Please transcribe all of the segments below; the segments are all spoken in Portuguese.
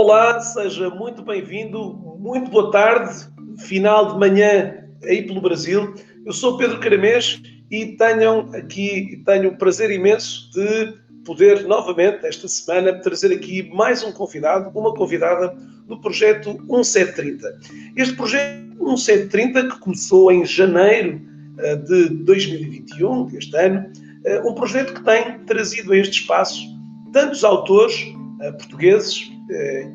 Olá, seja muito bem-vindo, muito boa tarde, final de manhã aí pelo Brasil. Eu sou Pedro Caramês e tenho o prazer imenso de poder novamente, esta semana, trazer aqui mais um convidado, uma convidada do projeto 1730. Este projeto 1730, que começou em janeiro de 2021, deste ano, um projeto que tem trazido a este espaço tantos autores portugueses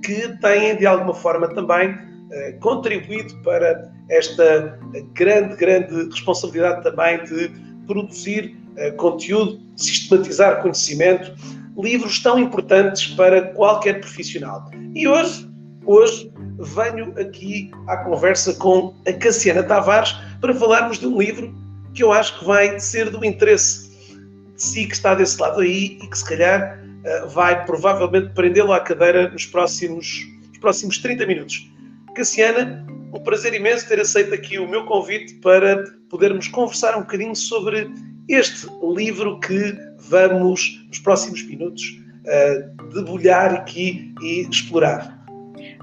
que têm, de alguma forma, também contribuído para esta grande responsabilidade também de produzir conteúdo, sistematizar conhecimento, livros tão importantes para qualquer profissional. E hoje venho aqui à conversa com a Cassiana Tavares para falarmos de um livro que eu acho que vai ser do interesse de si que está desse lado aí e que se calhar vai provavelmente prendê-lo à cadeira nos próximos 30 minutos. Cassiana, um prazer imenso ter aceito aqui o meu convite para podermos conversar um bocadinho sobre este livro que vamos, nos próximos minutos, debulhar aqui e explorar.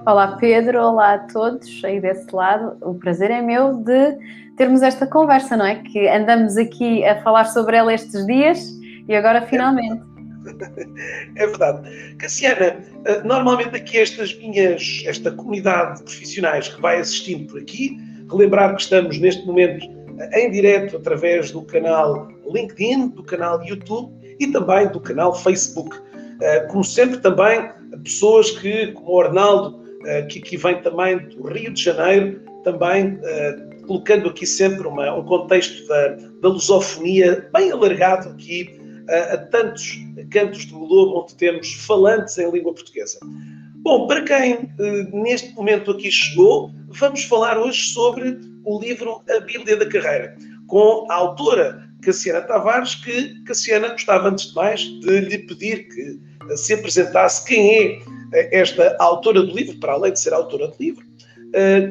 Olá Pedro, olá a todos aí desse lado. O prazer é meu de termos esta conversa, não é? Que andamos aqui a falar sobre ela estes dias e agora finalmente. É verdade. Cassiana, normalmente aqui esta comunidade de profissionais que vai assistindo por aqui, relembrar que estamos neste momento em direto através do canal LinkedIn, do canal YouTube e também do canal Facebook. Como sempre também, pessoas como o Arnaldo, que aqui vem também do Rio de Janeiro, também colocando aqui sempre um contexto da lusofonia bem alargado aqui a tantos cantos do globo onde temos falantes em língua portuguesa. Bom, para quem neste momento aqui chegou, vamos falar hoje sobre o livro A Bíblia da Carreira, com a autora Cassiana Tavares, que Cassiana gostava antes de mais de lhe pedir que se apresentasse quem é esta autora do livro, para além de ser autora do livro,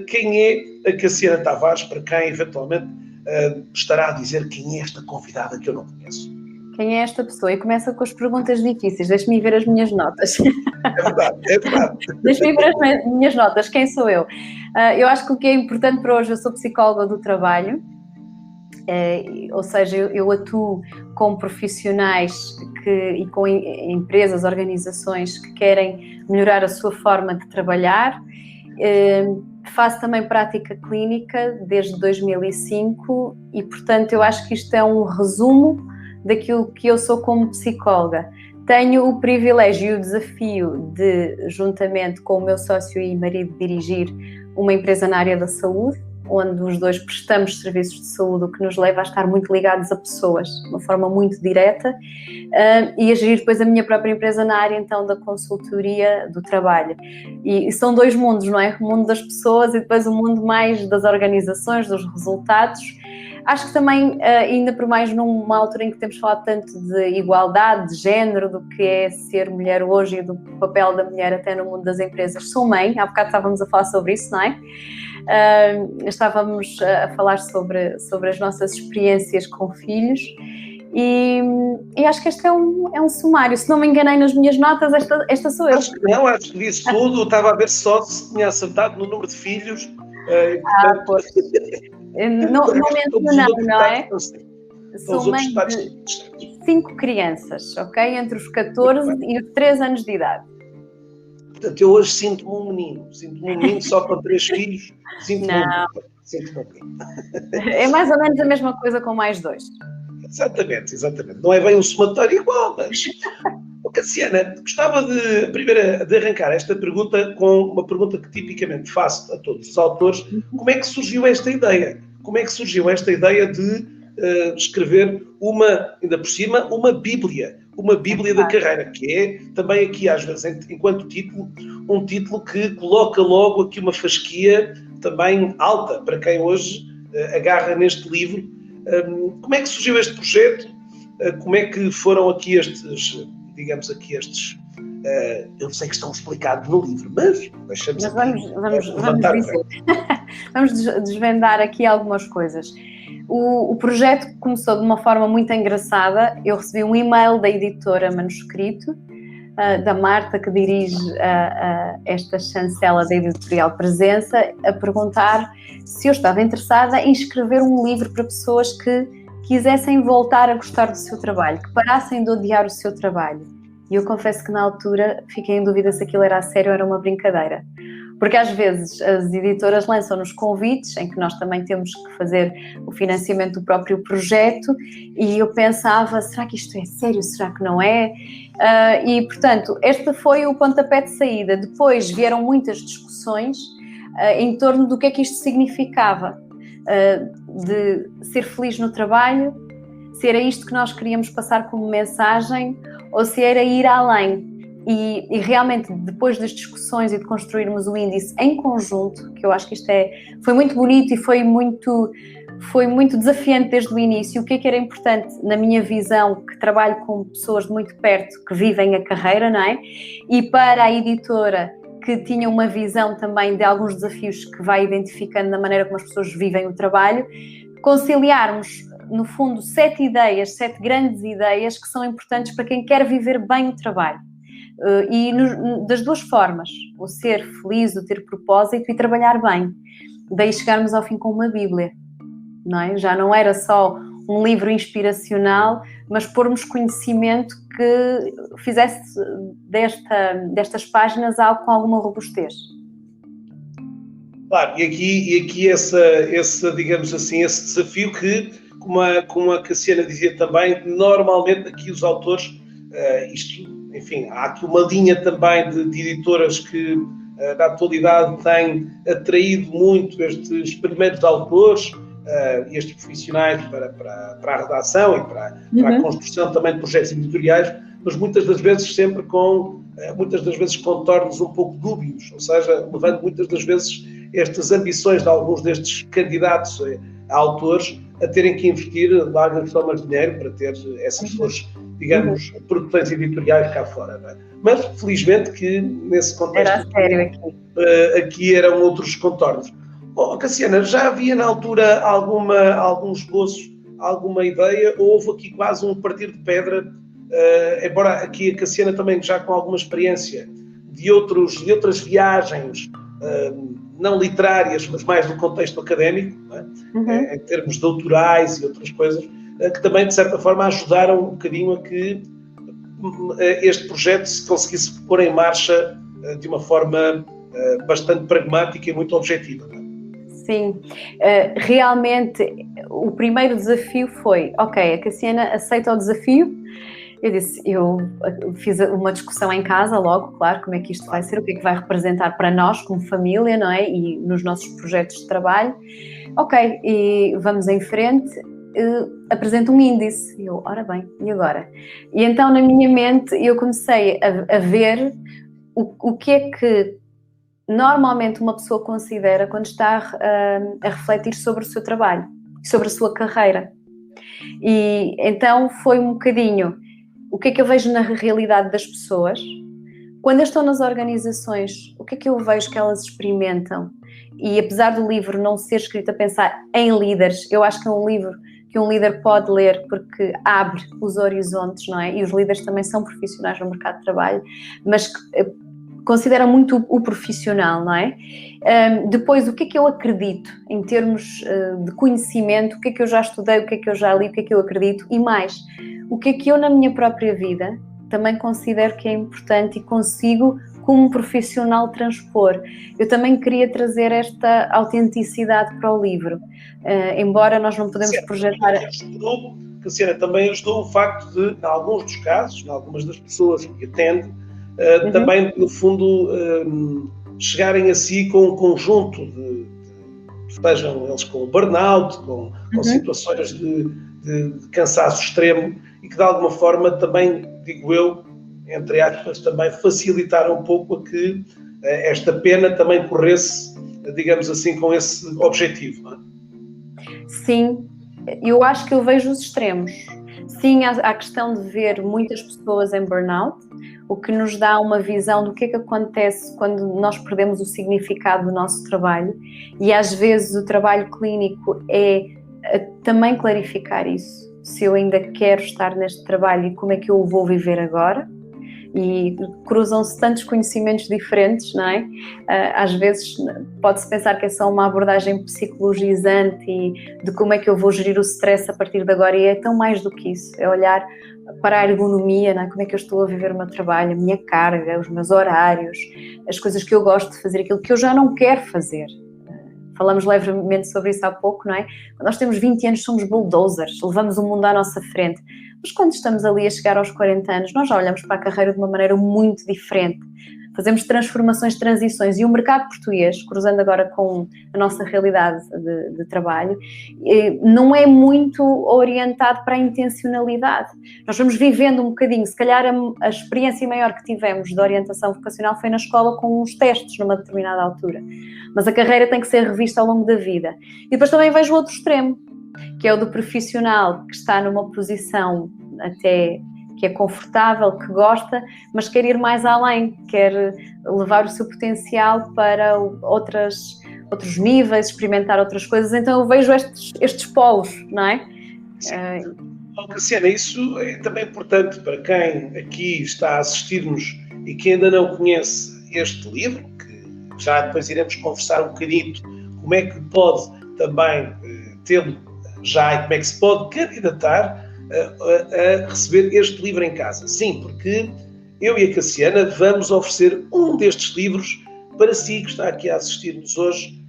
quem é a Cassiana Tavares, para quem eventualmente estará a dizer quem é esta convidada que eu não conheço. Quem é esta pessoa? E começa com as perguntas difíceis. Deixa-me ver as minhas notas. É verdade. Deixa-me ver as minhas notas. Quem sou eu? Eu acho que o que é importante para hoje, eu sou psicóloga do trabalho, ou seja, eu atuo com profissionais e com empresas, organizações que querem melhorar a sua forma de trabalhar. Faço também prática clínica desde 2005 e, portanto, eu acho que isto é um resumo daquilo que eu sou como psicóloga. Tenho o privilégio e o desafio de, juntamente com o meu sócio e marido, dirigir uma empresa na área da saúde, onde os dois prestamos serviços de saúde, o que nos leva a estar muito ligados a pessoas, de uma forma muito direta, e a gerir depois a minha própria empresa na área, então, da consultoria do trabalho. E são dois mundos, não é? O mundo das pessoas e depois o mundo mais das organizações, dos resultados. Acho que também, ainda por mais numa altura em que temos falado tanto de igualdade, de género, do que é ser mulher hoje e do papel da mulher até no mundo das empresas. Sou mãe, há bocado estávamos a falar sobre isso, não é? Estávamos a falar sobre as nossas experiências com filhos e acho que este é um sumário. Se não me enganei nas minhas notas, esta sou eu. Acho que não, acho que disse tudo. Estava a ver só se tinha acertado no número de filhos. Pois. Não mencionei, não é? Sou mãe de 5 crianças, ok? Entre os 14 e os 3 anos de idade. Portanto, eu hoje sinto-me um menino só com 3 filhos. Sinto-me um menino. É mais ou menos a mesma coisa com mais 2. Exatamente. Não é bem um somatório igual, mas... Cassiana, gostava de arrancar esta pergunta com uma pergunta que tipicamente faço a todos os autores. Como é que surgiu esta ideia? Como é que surgiu esta ideia de escrever ainda por cima, uma Bíblia da carreira, que é também aqui às vezes, enquanto título, um título que coloca logo aqui uma fasquia também alta para quem hoje agarra neste livro. Como é que surgiu este projeto? Como é que foram aqui eu sei que estão explicados no livro, mas deixamos vamos desvendar aqui algumas coisas. O projeto começou de uma forma muito engraçada. Eu recebi um e-mail da editora Manuscrito da Marta, que dirige esta chancela da editorial Presença, a perguntar se eu estava interessada em escrever um livro para pessoas que quisessem voltar a gostar do seu trabalho, que parassem de odiar o seu trabalho. E eu confesso que na altura fiquei em dúvida se aquilo era a sério ou era uma brincadeira. Porque às vezes as editoras lançam-nos convites em que nós também temos que fazer o financiamento do próprio projeto e eu pensava, será que isto é sério? Será que não é? E, portanto, este foi o pontapé de saída. Depois vieram muitas discussões em torno do que é que isto significava. De ser feliz no trabalho, se era isto que nós queríamos passar como mensagem ou se era ir além. E realmente, depois das discussões e de construirmos o índice em conjunto, que eu acho que isto foi muito bonito e foi muito desafiante desde o início. O que é que era importante na minha visão, que trabalho com pessoas de muito perto que vivem a carreira, não é? E para a editora, que tinha uma visão também de alguns desafios que vai identificando na maneira como as pessoas vivem o trabalho, conciliarmos, no fundo, 7 grandes ideias que são importantes para quem quer viver bem o trabalho. E das duas formas, o ser feliz, o ter propósito e trabalhar bem. Daí chegarmos ao fim com uma Bíblia, não é? Já não era só um livro inspiracional, mas pormos conhecimento que fizesse destas páginas algo com alguma robustez. Claro, e aqui esse, digamos assim, esse desafio que, como a Cassiana dizia também, normalmente aqui os autores, enfim, há aqui uma linha também de editoras que na atualidade têm atraído muito este experimento de autores, estes profissionais para a redação e para a construção também de projetos editoriais, mas muitas das vezes sempre com contornos um pouco dúbios, ou seja, levando muitas das vezes estas ambições de alguns destes candidatos a autores a terem que investir largas somas de dinheiro para ter essas suas, digamos, produções editoriais cá fora. Não é? Mas, felizmente, que nesse contexto aqui eram outros contornos. Bom, Cassiana, já havia na altura algum esboço, alguma ideia, ou houve aqui quase um partir de pedra, embora aqui a Cassiana também já com alguma experiência de outras viagens, não literárias, mas mais no contexto académico, não é? Em termos doutorais e outras coisas, que também, de certa forma, ajudaram um bocadinho a que este projeto se conseguisse pôr em marcha de uma forma bastante pragmática e muito objetiva. Não é? Sim, realmente o primeiro desafio foi, ok, a Cassiana aceita o desafio. Eu fiz uma discussão em casa logo, claro, como é que isto vai ser, o que é que vai representar para nós como família, não é? E nos nossos projetos de trabalho. Ok, e vamos em frente, apresento um índice. Eu, ora bem, e agora? E então na minha mente eu comecei a ver o que é que normalmente uma pessoa considera quando está a refletir sobre o seu trabalho, sobre a sua carreira. E então foi um bocadinho o que é que eu vejo na realidade das pessoas. Quando eu estou nas organizações, o que é que eu vejo que elas experimentam? E apesar do livro não ser escrito a pensar em líderes, eu acho que é um livro que um líder pode ler porque abre os horizontes, não é? E os líderes também são profissionais no mercado de trabalho, mas considera muito o profissional, não é? Depois, o que é que eu acredito em termos de conhecimento, o que é que eu já estudei, o que é que eu já li, o que é que eu acredito e mais, o que é que eu na minha própria vida também considero que é importante e consigo como profissional transpor. Eu também queria trazer esta autenticidade para o livro, embora nós não podemos projetar... Cassiana, também ajudou o facto de, em alguns dos casos, em algumas das pessoas que atende, também, no fundo, chegarem a si com um conjunto de estejam eles com burnout, com situações de cansaço extremo e que, de alguma forma, também, digo eu, entre aspas, também facilitaram um pouco a que esta pena também corresse, digamos assim, com esse objetivo. Não é? Sim, eu acho que eu vejo os extremos. Sim, há a questão de ver muitas pessoas em burnout, o que nos dá uma visão do que é que acontece quando nós perdemos o significado do nosso trabalho e às vezes o trabalho clínico é também clarificar isso. Se eu ainda quero estar neste trabalho e como é que eu o vou viver agora. e cruzam-se tantos conhecimentos diferentes, não é? Às vezes pode-se pensar que é só uma abordagem psicologizante e de como é que eu vou gerir o stress a partir de agora, e é tão mais do que isso, é olhar para a ergonomia, não é? Como é que eu estou a viver o meu trabalho, a minha carga, os meus horários, as coisas que eu gosto de fazer, aquilo que eu já não quero fazer. Falamos levemente sobre isso há pouco, não é? Quando nós temos 20 anos somos bulldozers, levamos o mundo à nossa frente. Mas quando estamos ali a chegar aos 40 anos, nós já olhamos para a carreira de uma maneira muito diferente. Fazemos transformações, transições, e o mercado português, cruzando agora com a nossa realidade de trabalho, não é muito orientado para a intencionalidade. Nós vamos vivendo um bocadinho, se calhar a experiência maior que tivemos de orientação vocacional foi na escola com uns testes numa determinada altura. Mas a carreira tem que ser revista ao longo da vida. E depois também vejo o outro extremo, que é o do profissional que está numa posição até que é confortável, que gosta, mas quer ir mais além, quer levar o seu potencial para outros níveis, experimentar outras coisas. Então eu vejo estes polos, não é? Cassiana, isso é também importante para quem aqui está a assistir-nos e que ainda não conhece este livro, que já depois iremos conversar um bocadinho como é que pode também tê-lo já e como é que se pode candidatar a receber este livro em casa. Sim, porque eu e a Cassiana vamos oferecer um destes livros para si que está aqui a assistir-nos hoje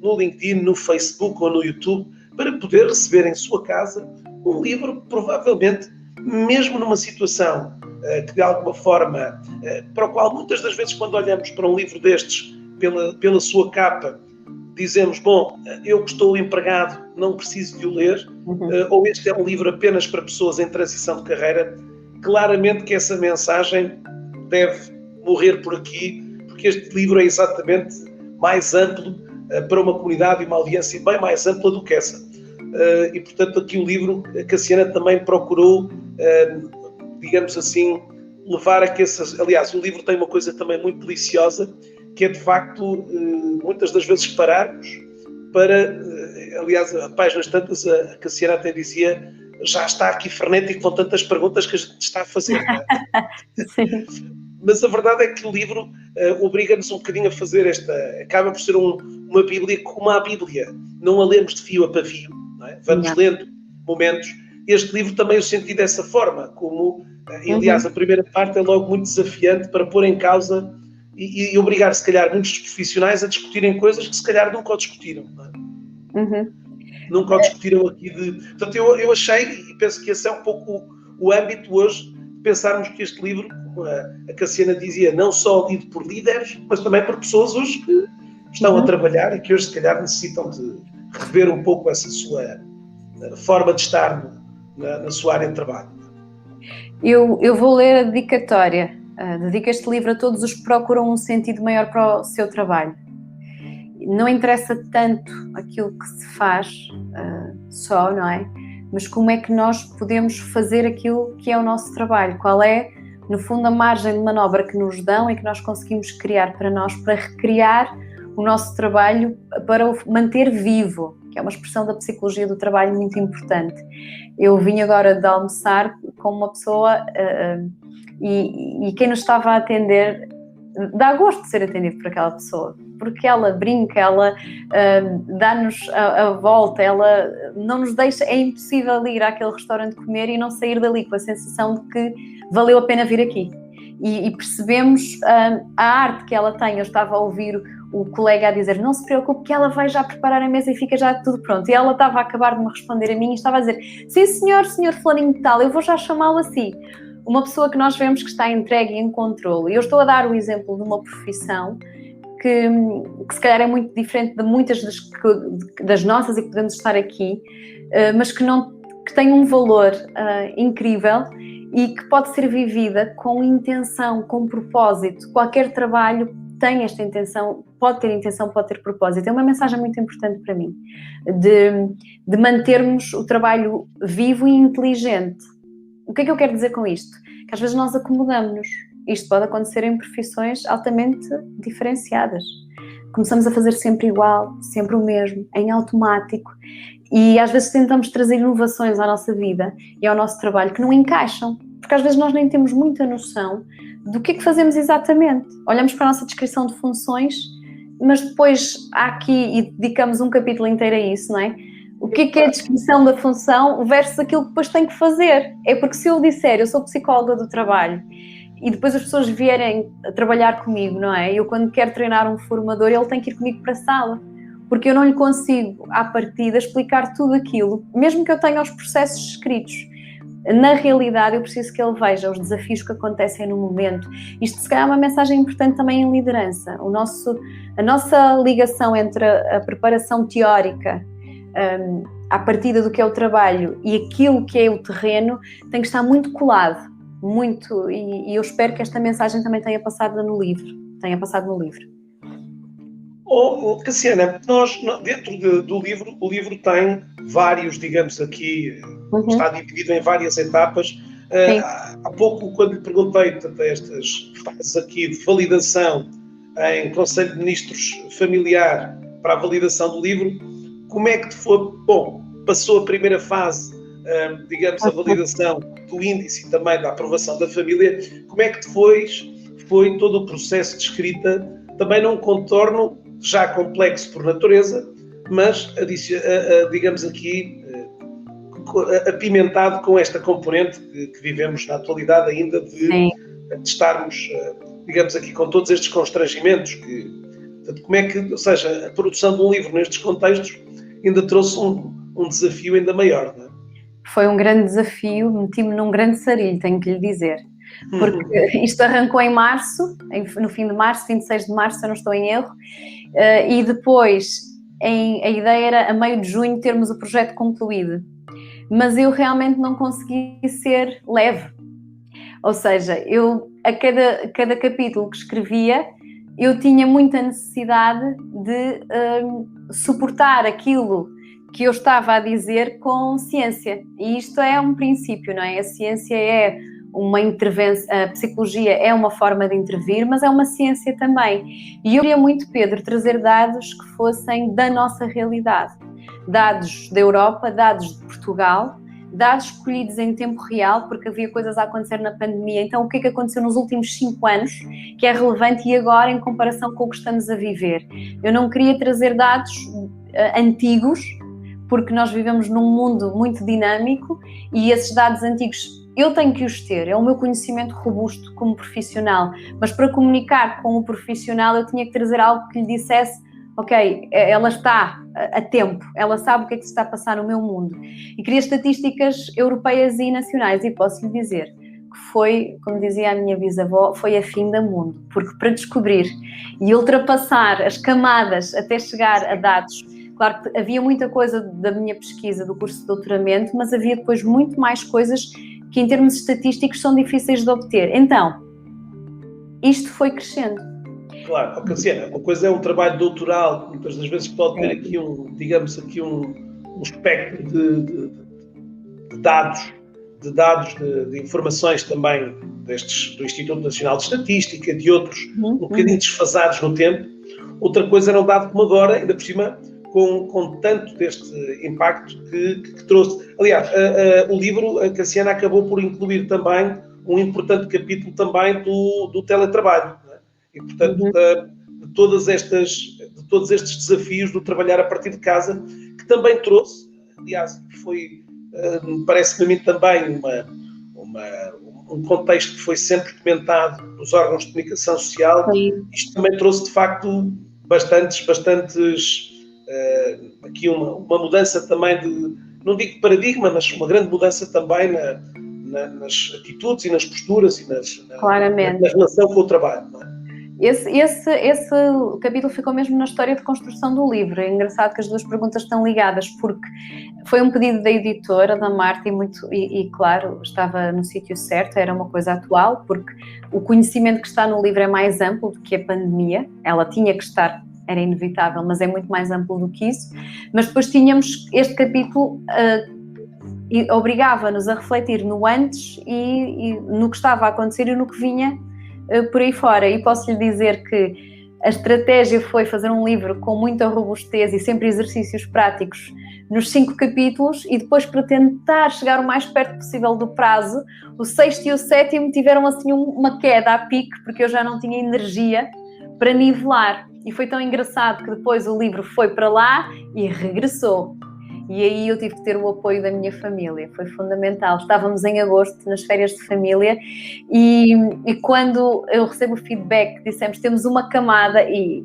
no LinkedIn, no Facebook ou no YouTube, para poder receber em sua casa um livro, provavelmente, mesmo numa situação que de alguma forma, para o qual muitas das vezes quando olhamos para um livro destes, pela sua capa, dizemos, bom, eu que estou empregado, não preciso de o ler, ou este é um livro apenas para pessoas em transição de carreira. Claramente que essa mensagem deve morrer por aqui, porque este livro é exatamente mais amplo para uma comunidade e uma audiência bem mais ampla do que essa. E, portanto, aqui o livro, a Cassiana também procurou, digamos assim, levar a que essas... Aliás, o livro tem uma coisa também muito deliciosa, que é, de facto, muitas das vezes pararmos para... Aliás, a páginas tantas, a Cassiana até dizia, já está aqui frenético com tantas perguntas que a gente está a fazer. Não é? Sim. Mas a verdade é que o livro obriga-nos um bocadinho a fazer acaba por ser uma Bíblia como a Bíblia. Não a lemos de fio a pavio, não é? Vamos lendo momentos. Este livro também eu senti dessa forma, como, aliás, a primeira parte é logo muito desafiante para pôr em causa e obrigar, se calhar, muitos profissionais a discutirem coisas que, se calhar, nunca o discutiram. Não é? Nunca o discutiram aqui. Portanto, eu achei, e penso que esse é um pouco o âmbito hoje, de pensarmos que este livro, como a Cassiana dizia, não só lido por líderes, mas também por pessoas hoje que estão a trabalhar e que hoje, se calhar, necessitam de rever um pouco essa sua forma de estar na sua área de trabalho. Eu vou ler a dedicatória. Dedico este livro a todos os que procuram um sentido maior para o seu trabalho. Não interessa tanto aquilo que se faz só, não é? Mas como é que nós podemos fazer aquilo que é o nosso trabalho? Qual é, no fundo, a margem de manobra que nos dão e que nós conseguimos criar para nós, para recriar o nosso trabalho, para o manter vivo, que é uma expressão da psicologia do trabalho muito importante. Eu vim agora de almoçar com uma pessoa e quem nos estava a atender, dá gosto de ser atendido por aquela pessoa, porque ela brinca, ela dá-nos a volta, ela não nos deixa, é impossível ir àquele restaurante comer e não sair dali com a sensação de que valeu a pena vir aqui. E percebemos a arte que ela tem. Eu estava a ouvir o colega a dizer, não se preocupe que ela vai já preparar a mesa e fica já tudo pronto. E ela estava a acabar de me responder a mim e estava a dizer, sim senhor fulaninho de tal, eu vou já chamá-lo assim. Uma pessoa que nós vemos que está entregue e em controle. E eu estou a dar o exemplo de uma profissão que se calhar é muito diferente de muitas das nossas e que podemos estar aqui, mas que tem um valor incrível e que pode ser vivida com intenção, com propósito. Qualquer trabalho tem esta intenção, pode ter propósito. É uma mensagem muito importante para mim, de mantermos o trabalho vivo e inteligente. O que é que eu quero dizer com isto? Que às vezes nós acomodamos-nos. Isto pode acontecer em profissões altamente diferenciadas. Começamos a fazer sempre igual, sempre o mesmo, em automático. E às vezes tentamos trazer inovações à nossa vida e ao nosso trabalho que não encaixam. porque às vezes nós nem temos muita noção do que é que fazemos exatamente. Olhamos para a nossa descrição de funções, mas depois há aqui, e dedicamos um capítulo inteiro a isso, não é? O que é a descrição da função versus aquilo que depois tem que fazer. É porque se eu disser, eu sou psicóloga do trabalho, e depois as pessoas vierem a trabalhar comigo, não é? Eu quando quero treinar um formador, ele tem que ir comigo para a sala, porque eu não lhe consigo, à partida, explicar tudo aquilo, mesmo que eu tenha os processos escritos. Na realidade, eu preciso que ele veja os desafios que acontecem no momento. Isto, se calhar, é uma mensagem importante também em liderança. A nossa ligação entre a preparação teórica, à partida do que é o trabalho, e aquilo que é o terreno, tem que estar muito colado. Muito. E eu espero que esta mensagem também tenha passado no livro. Cassiana, nós, dentro do livro, o livro tem vários, digamos aqui, está dividido em várias etapas. Há pouco, quando lhe perguntei estas fases aqui de validação em Conselho de Ministros familiar para a validação do livro, como é que foi? Bom, passou a primeira fase, digamos, a validação do índice e também da aprovação da família. Como é que depois foi todo o processo de escrita, também num contorno já complexo por natureza, mas, digamos aqui, apimentado com esta componente que vivemos na atualidade ainda de estarmos, digamos aqui, com todos estes constrangimentos. Como é que, ou seja, a produção de um livro nestes contextos ainda trouxe um desafio ainda maior, não é? Foi um grande desafio, meti-me num grande sarilho, tenho que lhe dizer. Porque isto arrancou em março, no fim de março, 26 de março, se eu não estou em erro, e depois a ideia era a meio de junho termos o projeto concluído. Mas eu realmente não consegui ser leve. Ou seja, eu a cada capítulo que escrevia, eu tinha muita necessidade de suportar aquilo que eu estava a dizer com ciência. E isto é um princípio, não é? A ciência é uma intervenção, a psicologia é uma forma de intervir, mas é uma ciência também. E eu queria muito, Pedro, trazer dados que fossem da nossa realidade. Dados da Europa, dados de Portugal, dados escolhidos em tempo real, porque havia coisas a acontecer na pandemia. Então, o que é que aconteceu nos últimos 5 anos, que é relevante e agora em comparação com o que estamos a viver? Eu não queria trazer dados antigos, porque nós vivemos num mundo muito dinâmico e esses dados antigos eu tenho que os ter, é o meu conhecimento robusto como profissional, mas para comunicar com o profissional eu tinha que trazer algo que lhe dissesse, ok, ela está a tempo, ela sabe o que é que se está a passar no meu mundo. E queria estatísticas europeias e nacionais, e posso lhe dizer que foi, como dizia a minha bisavó, foi a fim do mundo, porque para descobrir e ultrapassar as camadas até chegar a dados. Claro que havia muita coisa da minha pesquisa do curso de doutoramento, mas havia depois muito mais coisas que em termos estatísticos são difíceis de obter. Então, isto foi crescendo. Claro, Cassiana, uma coisa é um trabalho doutoral, muitas das vezes pode ter aqui um espectro de dados, de informações também do Instituto Nacional de Estatística, de outros, um bocadinho desfasados no tempo. Outra coisa era um dado como agora, ainda por cima, com tanto deste impacto que trouxe. Aliás, o livro, a Cassiana acabou por incluir também um importante capítulo também do teletrabalho, não é? E, portanto, de todos estes desafios do trabalhar a partir de casa, que também trouxe, aliás, parece-me a mim também um contexto que foi sempre comentado nos órgãos de comunicação social. Isto também trouxe, de facto, bastantes aqui uma mudança também não digo paradigma, mas uma grande mudança também nas atitudes e nas posturas e na relação com o trabalho, não é? Esse capítulo ficou mesmo na história de construção do livro. É engraçado que as duas perguntas estão ligadas, porque foi um pedido da editora, da Marta, e claro, estava no sítio certo, era uma coisa atual, porque o conhecimento que está no livro é mais amplo do que a pandemia. Ela tinha que estar, era inevitável, mas é muito mais amplo do que isso. Mas depois tínhamos este capítulo, obrigava-nos a refletir no antes e no que estava a acontecer e no que vinha por aí fora. E posso lhe dizer que A estratégia foi fazer um livro com muita robustez e sempre exercícios práticos nos 5 capítulos, e depois, para tentar chegar o mais perto possível do prazo, o 6º e o 7º tiveram assim uma queda a pique, porque eu já não tinha energia para nivelar. E foi tão engraçado que depois o livro foi para lá e regressou. E aí eu tive que ter o apoio da minha família, foi fundamental. Estávamos em agosto, nas férias de família, e quando eu recebo o feedback, dissemos, temos uma camada, e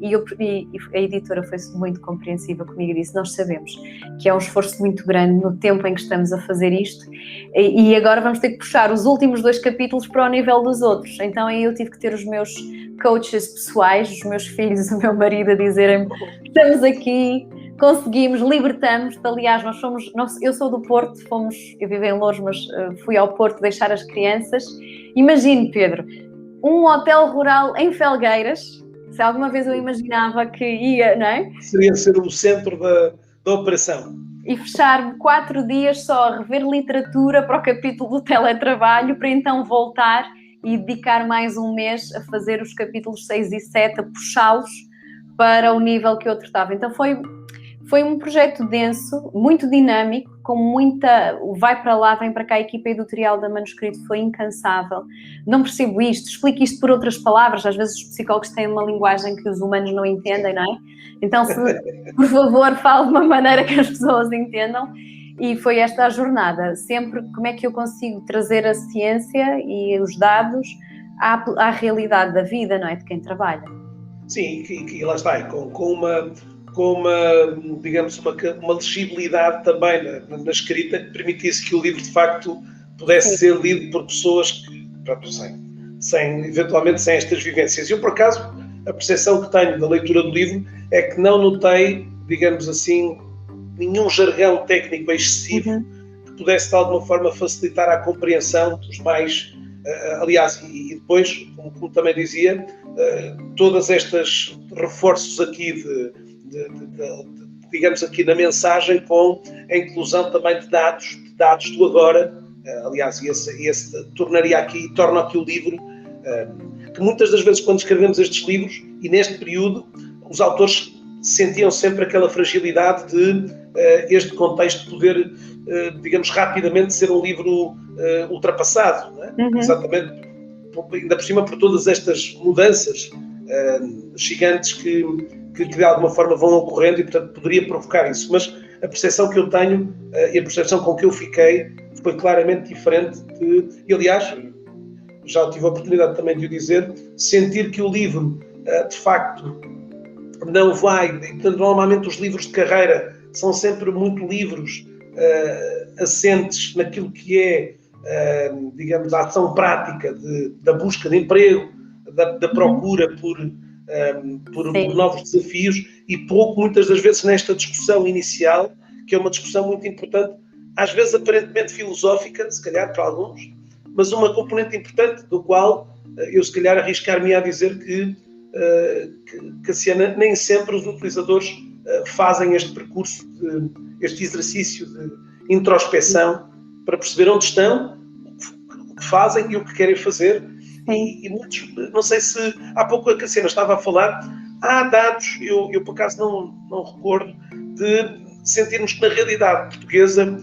a editora foi muito compreensiva comigo e disse, nós sabemos que é um esforço muito grande no tempo em que estamos a fazer isto, e agora vamos ter que puxar os últimos 2 capítulos para o nível dos outros. Então aí eu tive que ter os meus coaches pessoais, os meus filhos, o meu marido a dizerem, estamos aqui, conseguimos, libertamos. Aliás, eu sou do Porto, eu vivo em Loures, mas fui ao Porto deixar as crianças. Imagine, Pedro, um hotel rural em Felgueiras, se alguma vez eu imaginava que ia, não é? Seria ser o centro da operação. E fechar 4 dias só a rever literatura para o capítulo do teletrabalho, para então voltar e dedicar mais um mês a fazer os capítulos 6 e 7, a puxá-los para o nível que eu tratava. Então foi um projeto denso, muito dinâmico, com muita... vai para lá, vem para cá, a equipa editorial da Manuscrito foi incansável. Não percebo isto, explico isto por outras palavras, às vezes os psicólogos têm uma linguagem que os humanos não entendem, não é? Então, por favor, fale de uma maneira que as pessoas entendam. E foi esta a jornada, sempre como é que eu consigo trazer a ciência e os dados à realidade da vida, não é? De quem trabalha. Sim, e lá está, com uma, digamos, uma legibilidade também na escrita, que permitisse que o livro, de facto, pudesse ser lido por pessoas que, pronto, eventualmente sem estas vivências. Eu, por acaso, a percepção que tenho da leitura do livro é que não notei, digamos assim, nenhum jargão técnico excessivo que pudesse, de alguma forma, facilitar a compreensão dos mais... aliás, e depois, como também dizia, todas estas reforços aqui digamos aqui na mensagem, com a inclusão também de dados do agora, aliás, e esse torna aqui o livro, que muitas das vezes quando escrevemos estes livros, e neste período, os autores sentiam sempre aquela fragilidade de este contexto poder, digamos, rapidamente ser um livro ultrapassado, não é? Exatamente, ainda por cima por todas estas mudanças gigantes que de alguma forma vão ocorrendo, e portanto poderia provocar isso, mas a percepção que eu tenho e a percepção com que eu fiquei foi claramente diferente e aliás, já tive a oportunidade também de o dizer, sentir que o livro de facto não vai, portanto, normalmente os livros de carreira são sempre muito livros assentes naquilo que é, digamos, a ação prática da busca de emprego, da procura por novos desafios, e pouco, muitas das vezes, nesta discussão inicial, que é uma discussão muito importante, às vezes aparentemente filosófica, se calhar para alguns, mas uma componente importante do qual eu, se calhar, arriscar-me a dizer que Cassiana, nem sempre os utilizadores fazem este percurso, este exercício de introspeção para perceber onde estão, o que fazem e o que querem fazer. E muitos, não sei se há pouco a Cassiana estava a falar, há dados, eu por acaso não recordo, de sentirmos que na realidade portuguesa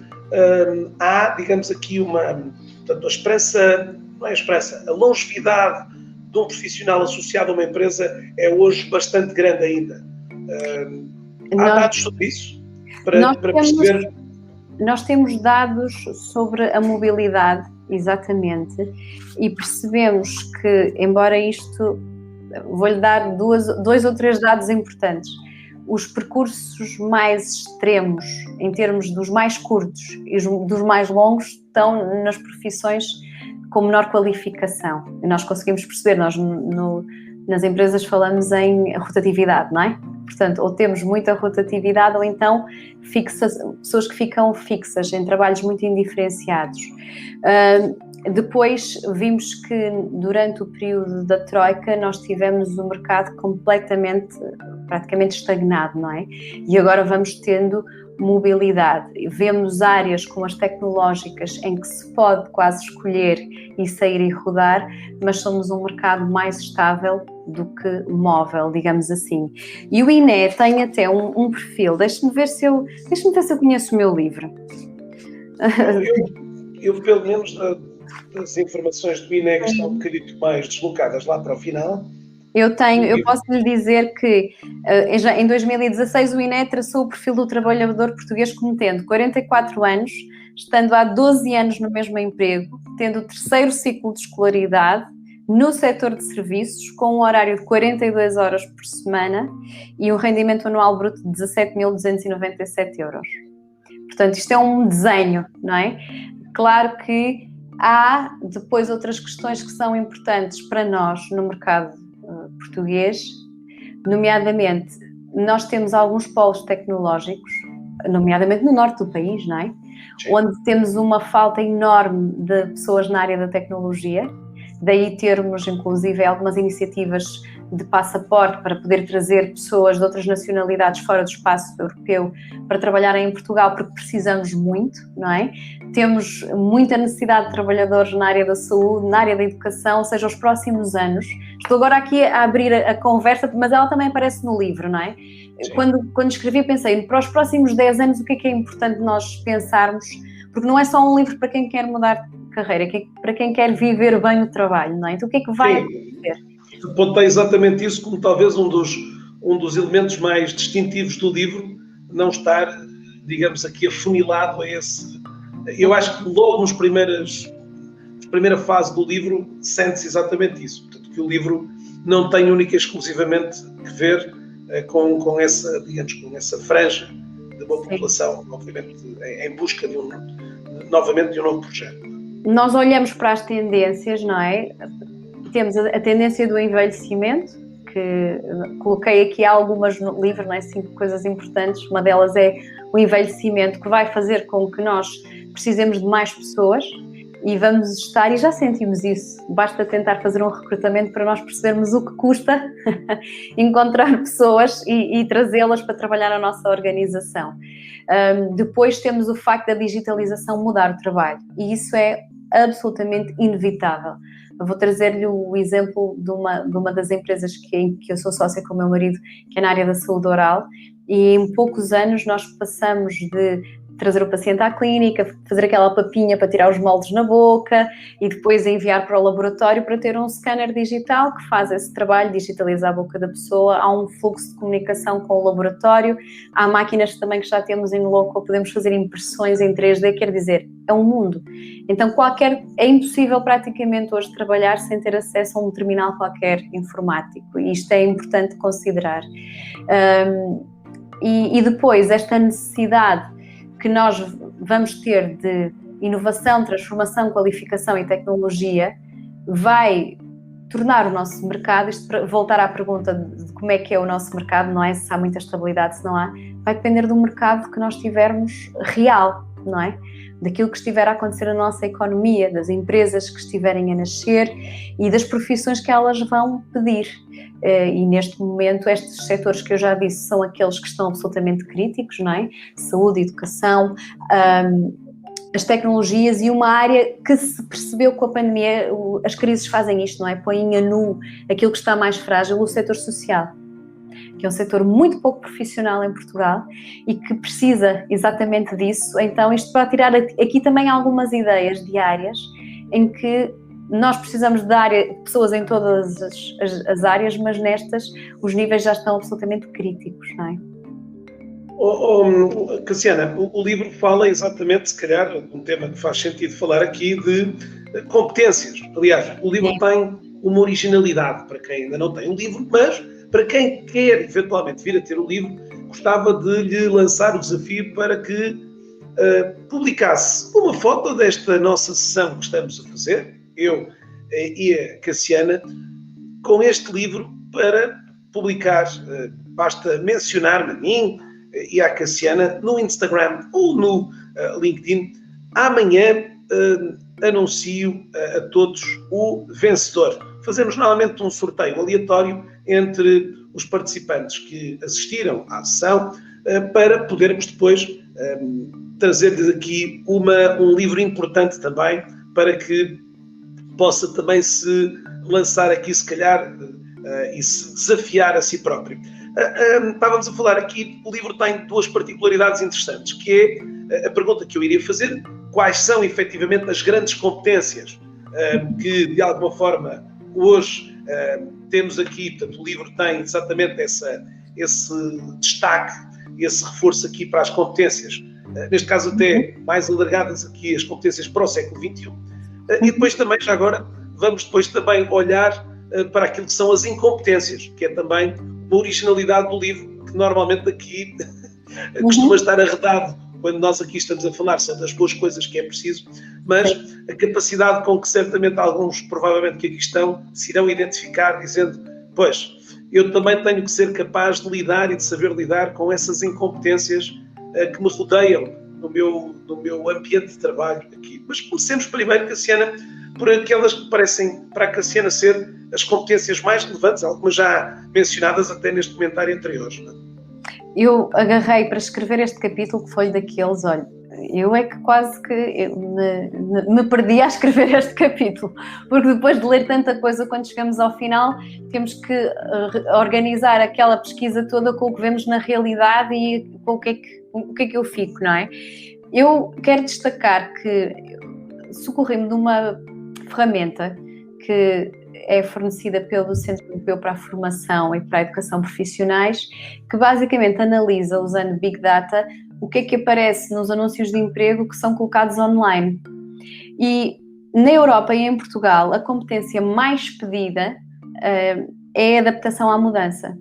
há, digamos aqui, portanto, a esperança, não é a esperança, a longevidade de um profissional associado a uma empresa é hoje bastante grande ainda. Há dados sobre isso? Para perceber... Nós temos dados sobre a mobilidade, exatamente, e percebemos que, embora isto, vou-lhe dar dois ou três dados importantes. Os percursos mais extremos, em termos dos mais curtos e dos mais longos, estão nas profissões com menor qualificação. E nós conseguimos perceber, nós nas empresas falamos em rotatividade, não é? Portanto, ou temos muita rotatividade ou então pessoas que ficam fixas em trabalhos muito indiferenciados. Depois vimos que durante o período da Troika nós tivemos o mercado praticamente estagnado, não é? E agora vamos tendo mobilidade. Vemos áreas como as tecnológicas em que se pode quase escolher e sair e rodar, mas somos um mercado mais estável do que móvel, digamos assim. E o INE tem até um perfil, deixa-me ver se eu conheço o meu livro. Eu pelo menos, das informações do INE que estão um bocadinho mais deslocadas lá para o final. Eu posso lhe dizer que em 2016 o INE traçou o perfil do trabalhador português como tendo 44 anos, estando há 12 anos no mesmo emprego, tendo o terceiro ciclo de escolaridade no setor de serviços, com um horário de 42 horas por semana e um rendimento anual bruto de 17.297 euros. Portanto, isto é um desenho, não é? Claro que há depois outras questões que são importantes para nós no mercado português, nomeadamente, nós temos alguns polos tecnológicos, nomeadamente no norte do país, não é? Onde temos uma falta enorme de pessoas na área da tecnologia, daí termos, inclusive, algumas iniciativas de passaporte para poder trazer pessoas de outras nacionalidades fora do espaço europeu para trabalharem em Portugal, porque precisamos muito, não é? Temos muita necessidade de trabalhadores na área da saúde, na área da educação, ou seja, os próximos anos. Estou agora aqui a abrir a conversa, mas ela também aparece no livro, não é? Quando escrevi, pensei, para os próximos 10 anos, o que é importante nós pensarmos? Porque não é só um livro para quem quer mudar de carreira, é para quem quer viver bem o trabalho, não é? Então, o que é que vai acontecer? Apontei exatamente isso como talvez um dos elementos mais distintivos do livro, não estar, digamos, aqui afunilado a esse. Eu acho que logo na primeira fase do livro sente-se exatamente isso. Portanto, que o livro não tem única e exclusivamente que ver com essa, digamos, com essa franja de uma população, obviamente, em busca novamente de um novo projeto. Nós olhamos para as tendências, não é? Temos a tendência do envelhecimento, que coloquei aqui algumas no livro, não é? 5 coisas importantes. Uma delas é o envelhecimento, que vai fazer com que nós precisemos de mais pessoas e vamos estar, e já sentimos isso, basta tentar fazer um recrutamento para nós percebermos o que custa encontrar pessoas e trazê-las para trabalhar na nossa organização. Depois temos o facto da digitalização mudar o trabalho, e isso é absolutamente inevitável. Eu vou trazer-lhe o exemplo de uma das empresas que eu sou sócia com o meu marido, que é na área da saúde oral, e em poucos anos nós passamos de trazer o paciente à clínica, fazer aquela papinha para tirar os moldes na boca e depois enviar para o laboratório para ter um scanner digital que faz esse trabalho, digitaliza a boca da pessoa, há um fluxo de comunicação com o laboratório, há máquinas também que já temos em loco, podemos fazer impressões em 3D, quer dizer, é um mundo. Então é impossível praticamente hoje trabalhar sem ter acesso a um terminal qualquer informático, e isto é importante considerar. E depois esta necessidade que nós vamos ter de inovação, transformação, qualificação e tecnologia vai tornar o nosso mercado, isto para voltar à pergunta de como é que é o nosso mercado, não é? Se há muita estabilidade, se não há, vai depender do mercado que nós tivermos real, não é? Daquilo que estiver a acontecer na nossa economia, das empresas que estiverem a nascer e das profissões que elas vão pedir. E neste momento estes setores que eu já disse são aqueles que estão absolutamente críticos, não é? Saúde, educação, as tecnologias, e uma área que se percebeu com a pandemia, as crises fazem isto, não é? Põem a nu aquilo que está mais frágil, o setor social, que é um setor muito pouco profissional em Portugal e que precisa exatamente disso. Então isto para tirar aqui também algumas ideias de áreas em que nós precisamos de pessoas em todas as áreas, mas nestas os níveis já estão absolutamente críticos, não é? Cassiana, o livro fala exatamente, se calhar, de um tema que faz sentido falar aqui, de competências. Aliás, o livro tem uma originalidade para quem ainda não tem o livro, mas para quem quer eventualmente vir a ter o livro, gostava de lhe lançar o desafio para que publicasse uma foto desta nossa sessão que estamos a fazer, eu e a Cassiana, com este livro para publicar. Basta mencionar-me a mim e à Cassiana no Instagram ou no LinkedIn. Amanhã anuncio a todos o vencedor. Fazemos normalmente um sorteio aleatório entre os participantes que assistiram à sessão para podermos depois trazer-lhes aqui um livro importante também, para que possa também se lançar aqui, se calhar, e se desafiar a si próprio. Estávamos a falar aqui, o livro tem duas particularidades interessantes, que é a pergunta que eu iria fazer: quais são efetivamente as grandes competências que, de alguma forma, hoje temos aqui. Portanto, o livro tem exatamente esse destaque, esse reforço aqui para as competências, neste caso até mais alargadas aqui, as competências para o século XXI. E depois também, já agora, vamos depois também olhar para aquilo que são as incompetências, que é também uma originalidade do livro, que normalmente aqui costuma estar arredado quando nós aqui estamos a falar sobre as boas coisas que é preciso, mas a capacidade com que certamente alguns, provavelmente que aqui estão, se irão identificar dizendo: pois, eu também tenho que ser capaz de lidar e de saber lidar com essas incompetências que me rodeiam no meu ambiente de trabalho aqui. Mas comecemos primeiro, Cassiana, por aquelas que parecem para a Cassiana ser as competências mais relevantes, algumas já mencionadas até neste comentário anterior. Eu agarrei para escrever este capítulo, que foi daqueles, olha, eu é que quase que me perdi a escrever este capítulo, porque depois de ler tanta coisa, quando chegamos ao final, temos que organizar aquela pesquisa toda com o que vemos na realidade e com o que é que eu fico, não é? Eu quero destacar que socorri-me de uma ferramenta que é fornecida pelo Centro Europeu para a Formação e para a Educação Profissionais, que basicamente analisa, usando Big Data, o que é que aparece nos anúncios de emprego que são colocados online. E na Europa e em Portugal, a competência mais pedida é a adaptação à mudança.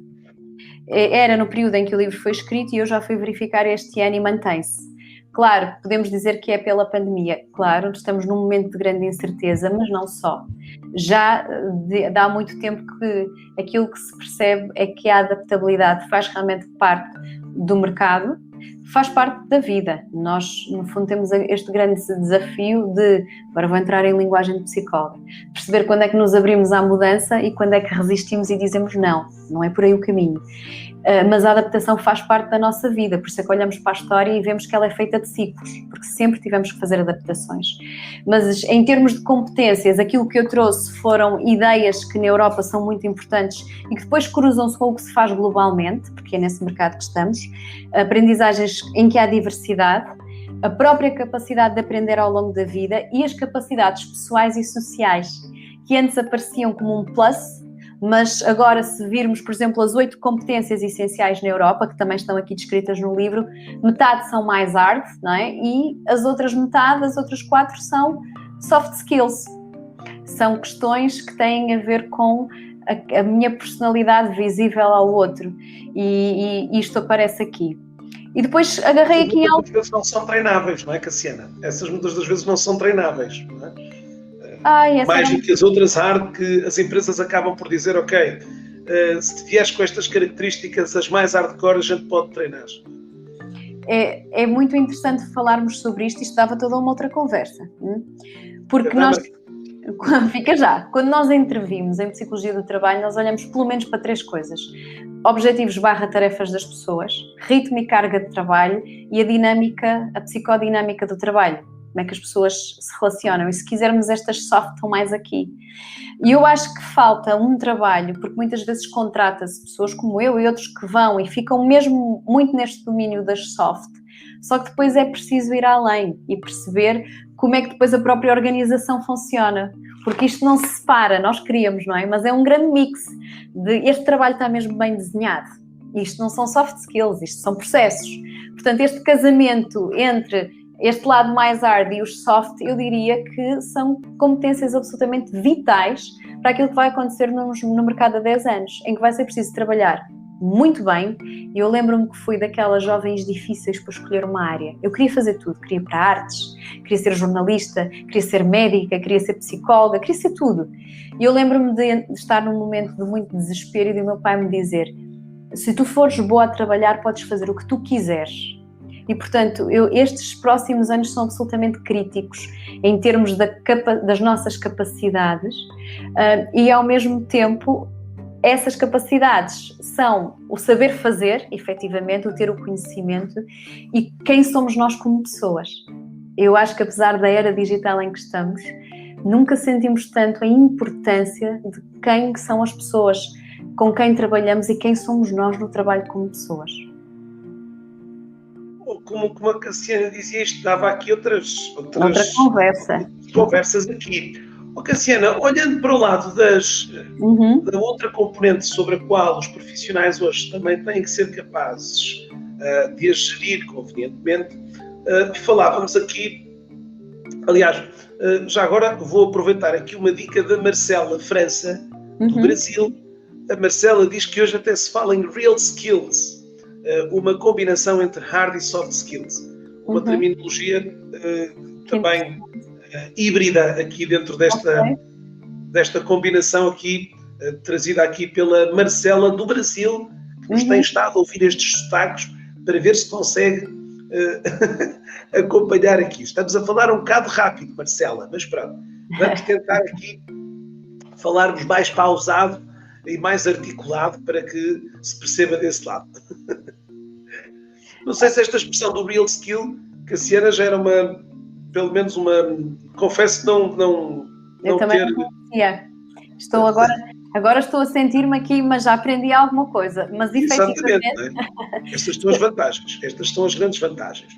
Era no período em que o livro foi escrito e eu já fui verificar este ano e mantém-se. Claro, podemos dizer que é pela pandemia. Claro, estamos num momento de grande incerteza, mas não só. Já há muito tempo que aquilo que se percebe é que a adaptabilidade faz realmente parte do mercado, faz parte da vida. Nós, no fundo, temos este grande desafio de, agora vou entrar em linguagem de psicóloga, perceber quando é que nos abrimos à mudança e quando é que resistimos e dizemos não é por aí o caminho. Mas a adaptação faz parte da nossa vida, por isso é que olhamos para a história e vemos que ela é feita de ciclos, porque sempre tivemos que fazer adaptações. Mas em termos de competências, aquilo que eu trouxe foram ideias que na Europa são muito importantes e que depois cruzam-se com o que se faz globalmente, porque é nesse mercado que estamos, aprendizagens em que há diversidade, a própria capacidade de aprender ao longo da vida e as capacidades pessoais e sociais, que antes apareciam como um plus, mas agora, se virmos, por exemplo, as 8 competências essenciais na Europa, que também estão aqui descritas no livro, metade são mais hard, não é? E as outras metade, as outras 4 são soft skills. São questões que têm a ver com a minha personalidade visível ao outro. E isto aparece aqui. E depois agarrei aqui em algo... Muitas vezes não são treináveis, não é, Cassiana? Essas muitas das vezes não são treináveis, não é? Mais do que as outras hard, que as empresas acabam por dizer: ok, se vieres com estas características, as mais hardcore, a gente pode treinar. É muito interessante falarmos sobre isto dava toda uma outra conversa. Porque nós... Fica já. Quando nós intervimos em Psicologia do Trabalho, nós olhamos pelo menos para 3 coisas: objetivos/tarefas das pessoas, ritmo e carga de trabalho e a psicodinâmica do trabalho. Como é que as pessoas se relacionam, e se quisermos estas soft estão mais aqui. E eu acho que falta um trabalho, porque muitas vezes contrata-se pessoas como eu e outros que vão e ficam mesmo muito neste domínio das soft, só que depois é preciso ir além e perceber como é que depois a própria organização funciona, porque isto não se separa, nós queríamos, não é? Mas é um grande mix de este trabalho está mesmo bem desenhado. Isto não são soft skills, isto são processos. Portanto, este casamento entre este lado mais hard e os soft, eu diria que são competências absolutamente vitais para aquilo que vai acontecer no mercado há 10 anos, em que vai ser preciso trabalhar muito bem. E eu lembro-me que fui daquelas jovens difíceis para escolher uma área. Eu queria fazer tudo, queria ir para artes, queria ser jornalista, queria ser médica, queria ser psicóloga, queria ser tudo. E eu lembro-me de estar num momento de muito desespero e do meu pai me dizer: se tu fores boa a trabalhar, podes fazer o que tu quiseres. E, portanto, estes próximos anos são absolutamente críticos em termos das nossas capacidades e, ao mesmo tempo, essas capacidades são o saber fazer, efetivamente, o ter o conhecimento e quem somos nós como pessoas. Eu acho que apesar da era digital em que estamos, nunca sentimos tanto a importância de quem são as pessoas com quem trabalhamos e quem somos nós no trabalho como pessoas. Como a Cassiana dizia, isto dava aqui outra conversas aqui. Cassiana, olhando para o lado da outra componente sobre a qual os profissionais hoje também têm que ser capazes de a gerir convenientemente, falávamos aqui, aliás, já agora vou aproveitar aqui uma dica da Marcela França, do Brasil. A Marcela diz que hoje até se fala em real skills, uma combinação entre hard e soft skills, uma terminologia também híbrida aqui dentro desta combinação aqui, trazida aqui pela Marcela do Brasil, que nos tem estado a ouvir estes sotaques para ver se consegue acompanhar aqui. Estamos a falar um bocado rápido, Marcela, mas pronto, vamos tentar aqui falarmos mais pausado e mais articulado para que se perceba desse lado. Não sei se esta expressão do real skill, Cassiana, já era pelo menos confesso que não eu também não conhecia. Agora estou a sentir-me aqui, mas já aprendi alguma coisa. Mas efetivamente... Exatamente, estas são as vantagens. Estas são as grandes vantagens.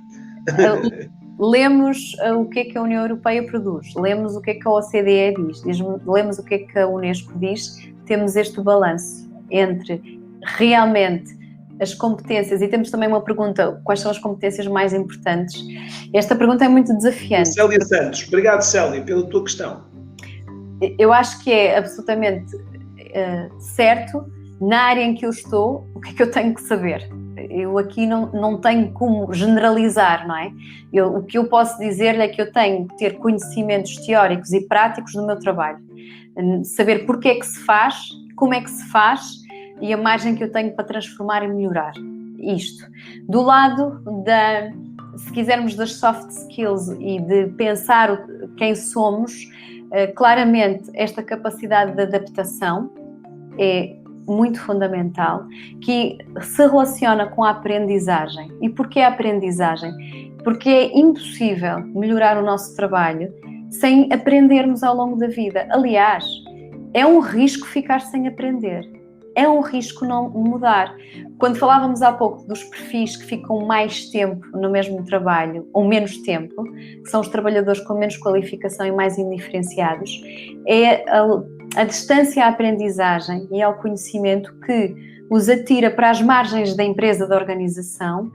Lemos o que é que a União Europeia produz, lemos o que é que a OCDE diz, lemos o que é que a Unesco diz, temos este balanço entre realmente as competências, e temos também uma pergunta, quais são as competências mais importantes? Esta pergunta é muito desafiante. Célia Santos, obrigado Célia pela tua questão. Eu acho que é absolutamente certo, na área em que eu estou, o que é que eu tenho que saber? Eu aqui não tenho como generalizar, não é? O que eu posso dizer-lhe é que eu tenho que ter conhecimentos teóricos e práticos do meu trabalho. Saber porque é que se faz, como é que se faz e a margem que eu tenho para transformar e melhorar. Isto. Do lado se quisermos das soft skills e de pensar quem somos, claramente esta capacidade de adaptação é muito fundamental, que se relaciona com a aprendizagem. E porquê a aprendizagem? Porque é impossível melhorar o nosso trabalho sem aprendermos ao longo da vida. Aliás, é um risco ficar sem aprender. É um risco não mudar. Quando falávamos há pouco dos perfis que ficam mais tempo no mesmo trabalho, ou menos tempo, que são os trabalhadores com menos qualificação e mais indiferenciados, é a distância à aprendizagem e ao conhecimento que os atira para as margens da empresa, da organização,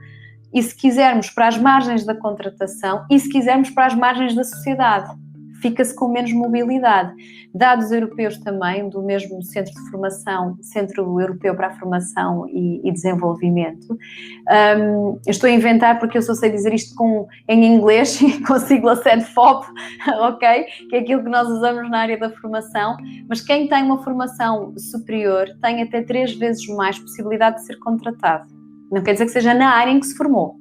e se quisermos para as margens da contratação, e se quisermos para as margens da sociedade. Fica-se com menos mobilidade. Dados europeus também, do mesmo Centro de Formação, Centro Europeu para a Formação e Desenvolvimento. Eu estou a inventar porque eu só sei dizer isto em inglês, com a sigla CEDFOP, ok? Que é aquilo que nós usamos na área da formação. Mas quem tem uma formação superior tem até 3 vezes mais possibilidade de ser contratado. Não quer dizer que seja na área em que se formou,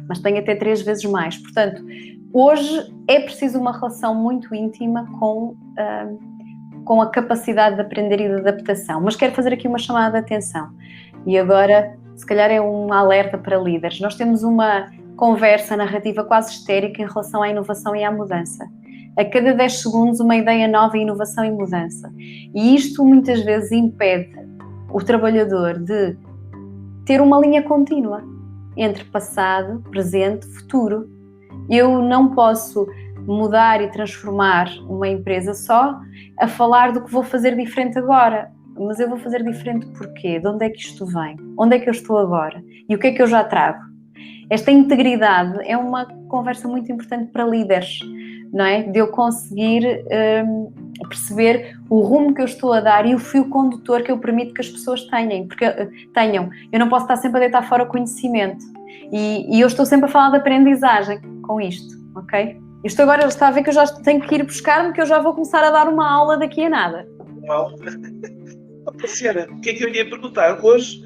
mas tem até 3 vezes mais. Portanto, hoje é preciso uma relação muito íntima com a capacidade de aprender e de adaptação. Mas quero fazer aqui uma chamada de atenção. E agora, se calhar é um alerta para líderes. Nós temos uma conversa narrativa quase histérica em relação à inovação e à mudança. A cada 10 segundos, uma ideia nova, inovação e mudança. E isto muitas vezes impede o trabalhador de ter uma linha contínua entre passado, presente, futuro. Eu não posso mudar e transformar uma empresa só a falar do que vou fazer diferente agora. Mas eu vou fazer diferente porquê? De onde é que isto vem? Onde é que eu estou agora? E o que é que eu já trago? Esta integridade é uma conversa muito importante para líderes, não é? De eu conseguir perceber o rumo que eu estou a dar e o fio condutor que eu permito que as pessoas tenham. Eu não posso estar sempre a deitar fora o conhecimento. E eu estou sempre a falar de aprendizagem com isto, ok? Isto agora está a ver que eu já tenho que ir buscar-me, que eu já vou começar a dar uma aula daqui a nada. Cassiana, o que é que eu lhe ia perguntar? Hoje,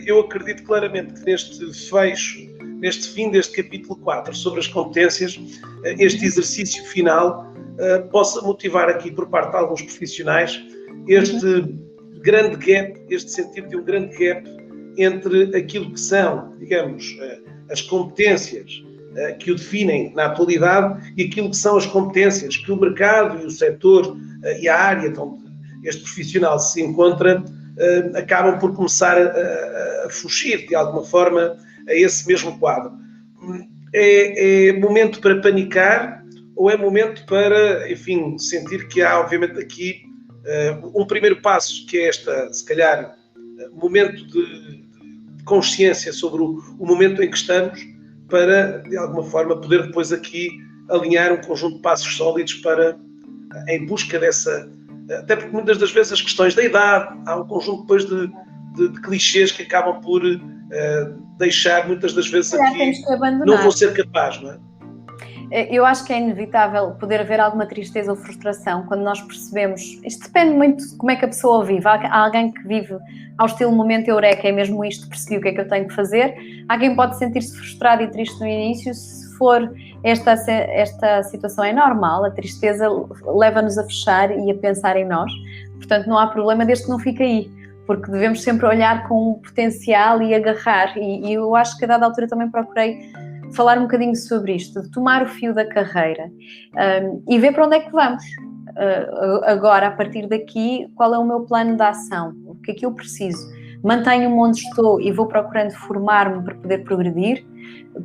eu acredito claramente que neste fim deste capítulo 4, sobre as competências, este exercício final possa motivar aqui por parte de alguns profissionais grande gap, este sentido de um grande gap entre aquilo que são, digamos, as competências que o definem na atualidade e aquilo que são as competências que o mercado e o setor e a área onde este profissional se encontra acabam por começar a fugir, de alguma forma, a esse mesmo quadro. É momento para panicar ou é momento para, enfim, sentir que há, obviamente, aqui um primeiro passo, que é se calhar, momento de consciência sobre o momento em que estamos, para, de alguma forma, poder depois aqui alinhar um conjunto de passos sólidos em busca dessa... Até porque muitas das vezes as questões da idade, há um conjunto depois de clichês que acabam por deixar muitas das vezes aqui... Não vou ser capaz, não é? Eu acho que é inevitável poder haver alguma tristeza ou frustração quando nós percebemos... Isto depende muito de como é que a pessoa vive. Há alguém que vive ao estilo momento eureka, é mesmo isto, percebi o que é que eu tenho que fazer. Há quem pode sentir-se frustrado e triste no início. Se for esta situação é normal, a tristeza leva-nos a fechar e a pensar em nós. Portanto, não há problema desde que não fique aí, porque devemos sempre olhar com o potencial e agarrar. E eu acho que a dada altura também procurei falar um bocadinho sobre isto, de tomar o fio da carreira e ver para onde é que vamos. Agora, a partir daqui, qual é o meu plano de ação? O que é que eu preciso? Mantenho-me onde estou e vou procurando formar-me para poder progredir?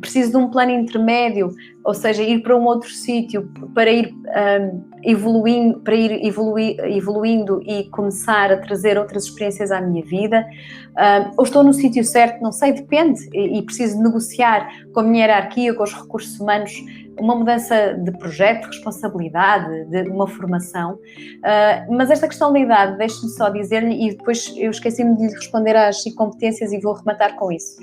Preciso de um plano intermédio, ou seja, ir para um outro sítio para ir evoluindo e começar a trazer outras experiências à minha vida? Ou estou no sítio certo? Não sei, depende, e preciso negociar com a minha hierarquia, com os recursos humanos, uma mudança de projeto, de responsabilidade, de uma formação. Mas esta questão da idade, deixe-me só dizer-lhe, e depois eu esqueci-me de lhe responder às competências e vou rematar com isso.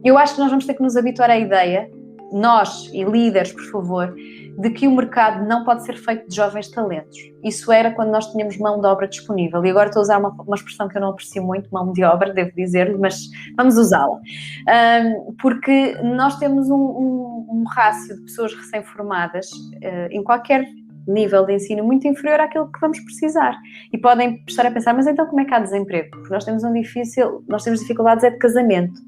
Eu acho que nós vamos ter que nos habituar à ideia, nós e líderes, por favor, de que o mercado não pode ser feito de jovens talentos. Isso era quando nós tínhamos mão de obra disponível. E agora estou a usar uma expressão que eu não aprecio muito, mão de obra, devo dizer-lhe, mas vamos usá-la. Porque nós temos um rácio de pessoas recém-formadas em qualquer nível de ensino muito inferior àquilo que vamos precisar. E podem estar a pensar, mas então como é que há desemprego? Porque nós temos dificuldades de casamento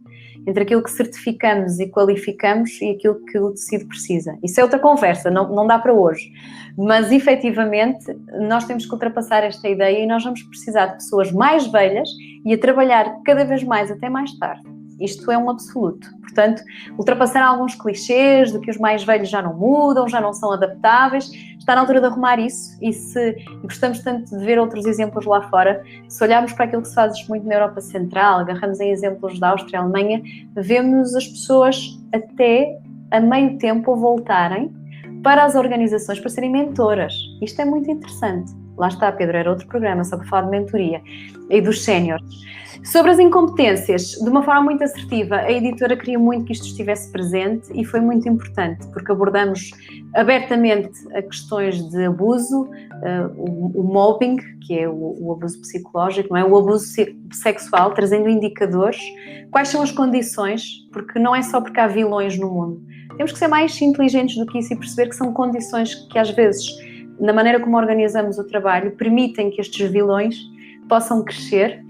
entre aquilo que certificamos e qualificamos e aquilo que o tecido precisa. Isso é outra conversa, não dá para hoje. Mas, efetivamente, nós temos que ultrapassar esta ideia e nós vamos precisar de pessoas mais velhas e a trabalhar cada vez mais até mais tarde. Isto é um absoluto. Portanto, ultrapassar alguns clichês de que os mais velhos já não mudam, já não são adaptáveis, está na altura de arrumar isso e gostamos tanto de ver outros exemplos lá fora. Se olharmos para aquilo que se faz muito na Europa Central, agarramos em exemplos da Áustria e Alemanha, vemos as pessoas até a meio tempo voltarem para as organizações para serem mentoras. Isto é muito interessante. Lá está, Pedro, era outro programa, só que falar de mentoria e dos séniores. Sobre as incompetências, de uma forma muito assertiva, a editora queria muito que isto estivesse presente e foi muito importante, porque abordamos abertamente a questões de abuso, o mobbing, que é o abuso psicológico, não é? O abuso sexual, trazendo indicadores, quais são as condições, porque não é só porque há vilões no mundo. Temos que ser mais inteligentes do que isso e perceber que são condições que às vezes, na maneira como organizamos o trabalho, permitem que estes vilões possam crescer.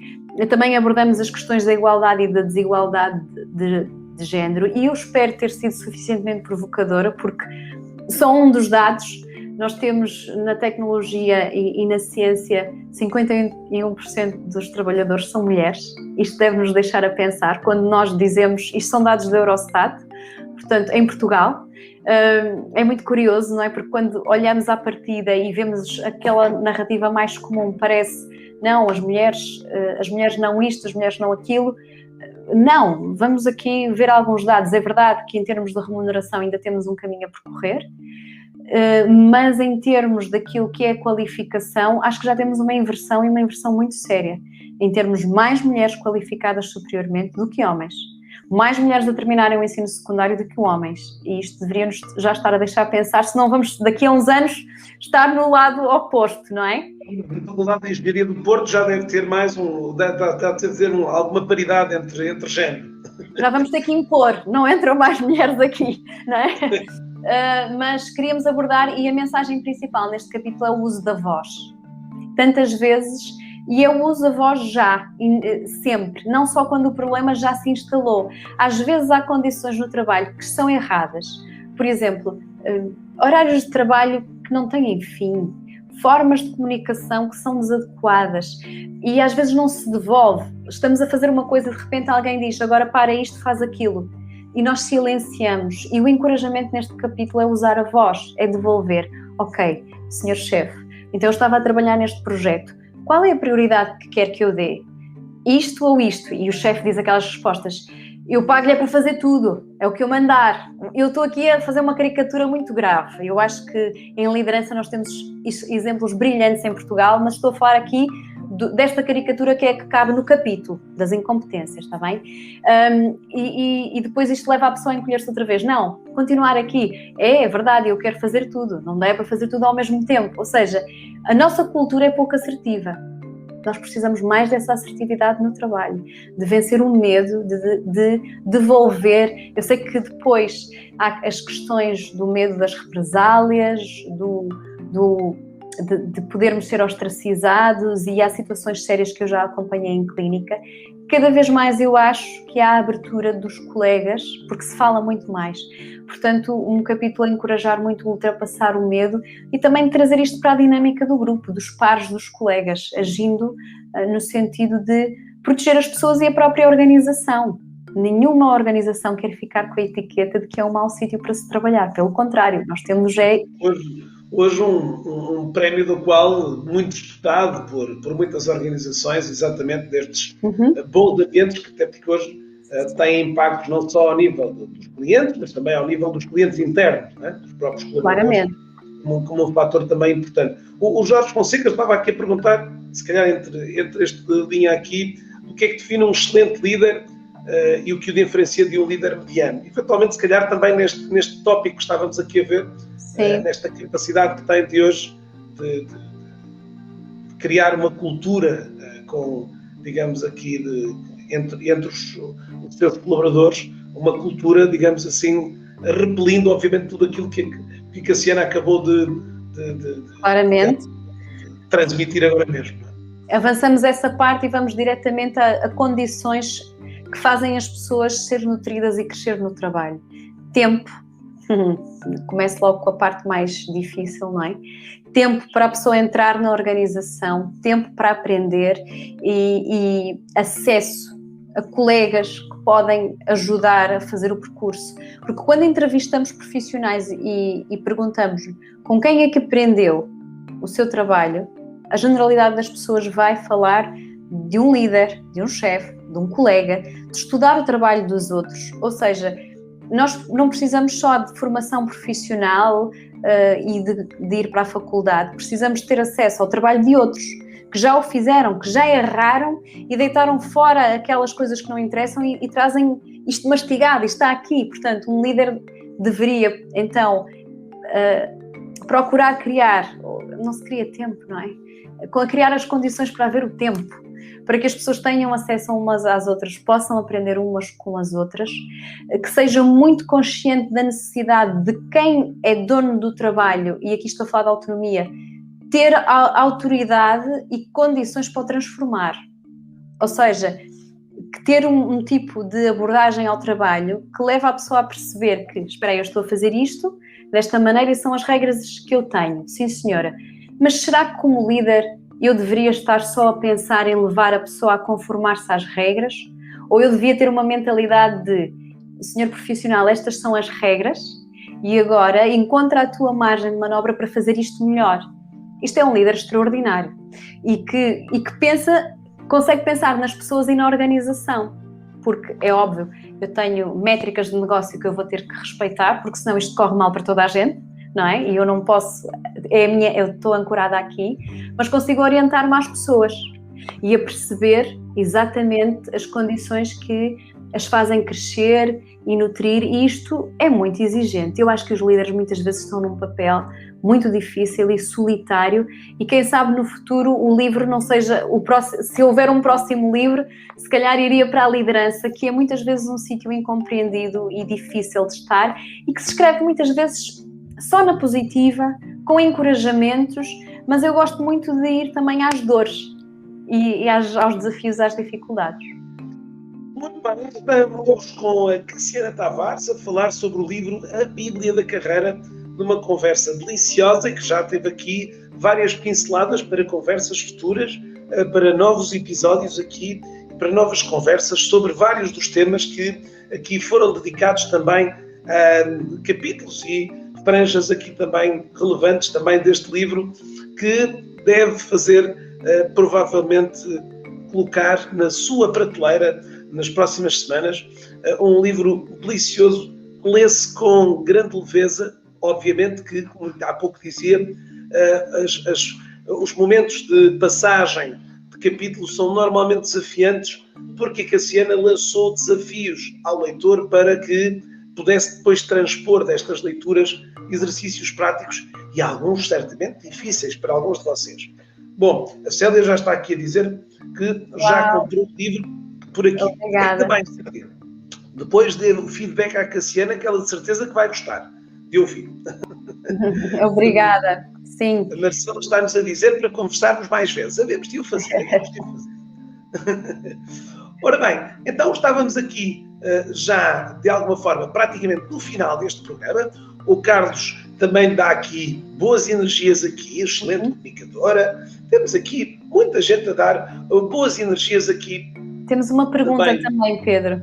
Também abordamos as questões da igualdade e da desigualdade de género e eu espero ter sido suficientemente provocadora porque só um dos dados, nós temos na tecnologia e na ciência 51% dos trabalhadores são mulheres. Isto deve nos deixar a pensar quando nós dizemos, isto são dados da Eurostat, portanto em Portugal. É muito curioso, não é? Porque quando olhamos à partida e vemos aquela narrativa mais comum, parece, não, as mulheres não isto, as mulheres não aquilo. Não, vamos aqui ver alguns dados. É verdade que em termos de remuneração ainda temos um caminho a percorrer, mas em termos daquilo que é a qualificação, acho que já temos uma inversão e uma inversão muito séria. Em termos mais mulheres qualificadas superiormente do que homens. Mais mulheres a terminarem o ensino secundário do que homens. E isto deveria-nos já estar a deixar pensar se não vamos, daqui a uns anos, estar no lado oposto, não é? A Faculdade de Engenharia do Porto já deve ter mais alguma paridade entre género. Já vamos ter que impor, não entram mais mulheres aqui, não é? Mas queríamos abordar, e a mensagem principal neste capítulo é o uso da voz. Tantas vezes E eu uso a voz já, sempre, não só quando o problema já se instalou. Às vezes há condições no trabalho que são erradas. Por exemplo, horários de trabalho que não têm fim, formas de comunicação que são desadequadas e às vezes não se devolve. Estamos a fazer uma coisa e de repente alguém diz, agora para isto, faz aquilo. E nós silenciamos. E o encorajamento neste capítulo é usar a voz, é devolver. Ok, senhor chefe, então eu estava a trabalhar neste projeto. Qual é a prioridade que quer que eu dê? Isto ou isto? E o chefe diz aquelas respostas. Eu pago-lhe para fazer tudo, é o que eu mandar. Eu estou aqui a fazer uma caricatura muito grave. Eu acho que em liderança nós temos exemplos brilhantes em Portugal, mas estou a falar aqui desta caricatura que é que cabe no capítulo das incompetências, está bem? E depois isto leva a pessoa a encolher-se outra vez. Não, continuar aqui. É verdade, eu quero fazer tudo. Não dá para fazer tudo ao mesmo tempo. Ou seja, a nossa cultura é pouco assertiva. Nós precisamos mais dessa assertividade no trabalho, de vencer o medo, de devolver. Eu sei que depois há as questões do medo das represálias, de podermos ser ostracizados, e há situações sérias que eu já acompanhei em clínica. Cada vez mais eu acho que há a abertura dos colegas, porque se fala muito mais. Portanto, um capítulo a encorajar muito a ultrapassar o medo e também trazer isto para a dinâmica do grupo, dos pares dos colegas, agindo no sentido de proteger as pessoas e a própria organização. Nenhuma organização quer ficar com a etiqueta de que é um mau sítio para se trabalhar. Pelo contrário, nós temos... Hoje um prémio do qual muito disputado por muitas organizações, exatamente destes bons ambientes, que até porque hoje têm impactos não só ao nível dos clientes, mas também ao nível dos clientes internos, né? Dos próprios colaboradores, como um fator também importante. O Jorge Fonseca estava aqui a perguntar, se calhar entre este linha aqui, o que é que define um excelente líder e o que o diferencia de um líder mediano. E, eventualmente, se calhar também neste tópico que estávamos aqui a ver, nesta capacidade que tem de hoje de criar uma cultura com, digamos aqui, entre os seus colaboradores, uma cultura, digamos assim, repelindo, obviamente, tudo aquilo que a Cassiana acabou de transmitir agora mesmo. Avançamos essa parte e vamos diretamente a condições que fazem as pessoas ser nutridas e crescer no trabalho. Tempo. Começo logo com a parte mais difícil, não é? Tempo para a pessoa entrar na organização, tempo para aprender e acesso a colegas que podem ajudar a fazer o percurso. Porque quando entrevistamos profissionais e perguntamos com quem é que aprendeu o seu trabalho, a generalidade das pessoas vai falar de um líder, de um chefe, de um colega, de estudar o trabalho dos outros. Ou seja, nós não precisamos só de formação profissional e de ir para a faculdade, precisamos ter acesso ao trabalho de outros, que já o fizeram, que já erraram e deitaram fora aquelas coisas que não interessam e trazem isto mastigado, isto está aqui. Portanto, um líder deveria, então, procurar criar, não se cria tempo, não é? Criar as condições para haver o tempo, para que as pessoas tenham acesso umas às outras, possam aprender umas com as outras, que sejam muito conscientes da necessidade de quem é dono do trabalho, e aqui estou a falar de autonomia, ter a autoridade e condições para o transformar. Ou seja, que ter um tipo de abordagem ao trabalho que leva a pessoa a perceber que, espera aí, eu estou a fazer isto desta maneira e são as regras que eu tenho. Sim, senhora. Mas será que como líder eu deveria estar só a pensar em levar a pessoa a conformar-se às regras? Ou eu devia ter uma mentalidade de, senhor profissional, estas são as regras e agora encontra a tua margem de manobra para fazer isto melhor. Isto é um líder extraordinário e que consegue pensar nas pessoas e na organização. Porque é óbvio, eu tenho métricas de negócio que eu vou ter que respeitar, porque senão isto corre mal para toda a gente, não é? E eu não posso, eu estou ancorada aqui, mas consigo orientar-me às pessoas e a perceber exatamente as condições que as fazem crescer e nutrir, e isto é muito exigente. Eu acho que os líderes muitas vezes estão num papel muito difícil e solitário, e quem sabe no futuro o livro não seja o próximo, se houver um próximo livro, se calhar iria para a liderança, que é muitas vezes um sítio incompreendido e difícil de estar, e que se escreve muitas vezes só na positiva, com encorajamentos, mas eu gosto muito de ir também às dores. e aos desafios, às dificuldades. Muito bem, estamos com a Cassiana Tavares a falar sobre o livro A Bíblia da Carreira, numa conversa deliciosa e que já teve aqui várias pinceladas para conversas futuras, para novos episódios aqui, para novas conversas sobre vários dos temas que aqui foram dedicados também a capítulos e franjas aqui também relevantes também deste livro, que deve fazer provavelmente colocar na sua prateleira nas próximas semanas, um livro delicioso, lê-se com grande leveza, obviamente que, como há pouco dizia, os momentos de passagem de capítulo são normalmente desafiantes, porque a Cassiana lançou desafios ao leitor para que pudesse depois transpor destas leituras exercícios práticos e alguns certamente difíceis para alguns de vocês. Bom, a Célia já está aqui a dizer que já comprou o livro por aqui. Obrigada. Também, depois dê o feedback à Cassiana, que ela de certeza que vai gostar de ouvir. Obrigada, sim. A Marcela está-nos a dizer para conversarmos mais vezes. Havemos de o fazer. Ora bem, então estávamos aqui já, de alguma forma, praticamente no final deste programa. O Carlos também dá aqui boas energias aqui, excelente comunicadora. Temos aqui muita gente a dar boas energias aqui. Temos uma pergunta também, Pedro.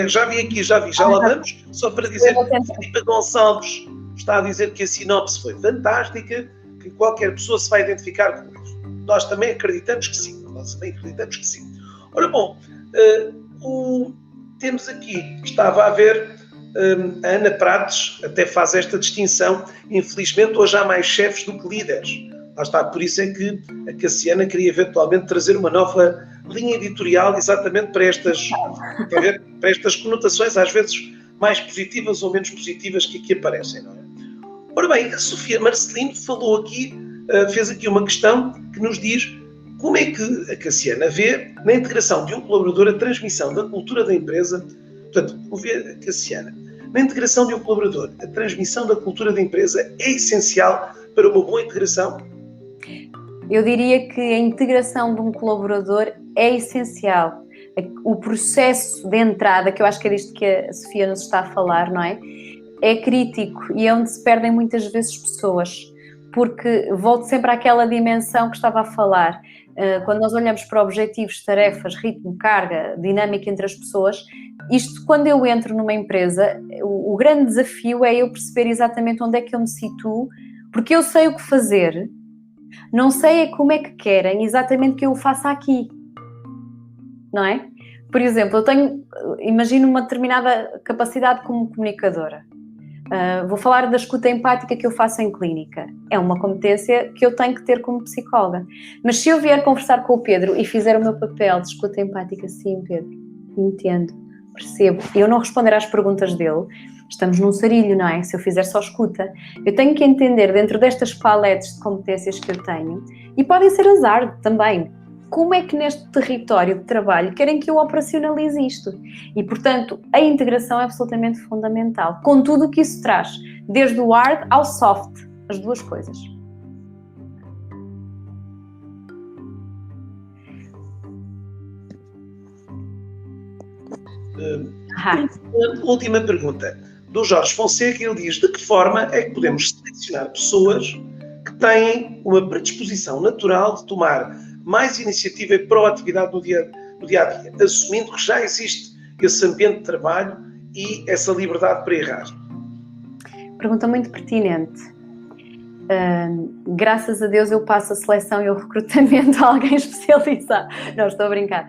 Já lá vamos. Só para dizer que Filipe Gonçalves está a dizer que a sinopse foi fantástica, que qualquer pessoa se vai identificar com isso. Nós também acreditamos que sim. Ora bom, temos aqui, estava a ver, a Ana Prates até faz esta distinção. Infelizmente, hoje há mais chefes do que líderes. Lá está, por isso é que a Cassiana queria eventualmente trazer uma nova linha editorial exatamente para estas conotações, às vezes mais positivas ou menos positivas que aqui aparecem, não é? Ora bem, a Sofia Marcelino falou aqui, fez aqui uma questão que nos diz como é que a Cassiana vê na integração de um colaborador a transmissão da cultura da empresa. Portanto, a Cassiana, na integração de um colaborador, a transmissão da cultura da empresa é essencial para uma boa integração? Eu diria que a integração de um colaborador é essencial. O processo de entrada, que eu acho que é disto que a Sofia nos está a falar, não é? É crítico e é onde se perdem muitas vezes pessoas. Porque volto sempre àquela dimensão que estava a falar. Quando nós olhamos para objetivos, tarefas, ritmo, carga, dinâmica entre as pessoas, isto, quando eu entro numa empresa, o grande desafio é eu perceber exatamente onde é que eu me situo, porque eu sei o que fazer, não sei como é que querem exatamente que eu o faça aqui, não é? Por exemplo, imagino uma determinada capacidade como comunicadora. Vou falar da escuta empática que eu faço em clínica. É uma competência que eu tenho que ter como psicóloga. Mas se eu vier conversar com o Pedro e fizer o meu papel de escuta empática, sim, Pedro, entendo, percebo, e eu não responder às perguntas dele, estamos num sarilho, não é? Se eu fizer só escuta, eu tenho que entender dentro destas paletes de competências que eu tenho, e podem ser azar também, como é que neste território de trabalho querem que eu operacionalize isto? E, portanto, a integração é absolutamente fundamental, com tudo o que isso traz, desde o hard ao soft, as duas coisas. Última pergunta, do Jorge Fonseca. Ele diz: de que forma é que podemos selecionar pessoas que têm uma predisposição natural de tomar mais iniciativa e proatividade no dia a dia, assumindo que já existe esse ambiente de trabalho e essa liberdade para errar? Pergunta muito pertinente. Graças a Deus eu passo a seleção e o recrutamento a alguém especializado. Não, estou a brincar.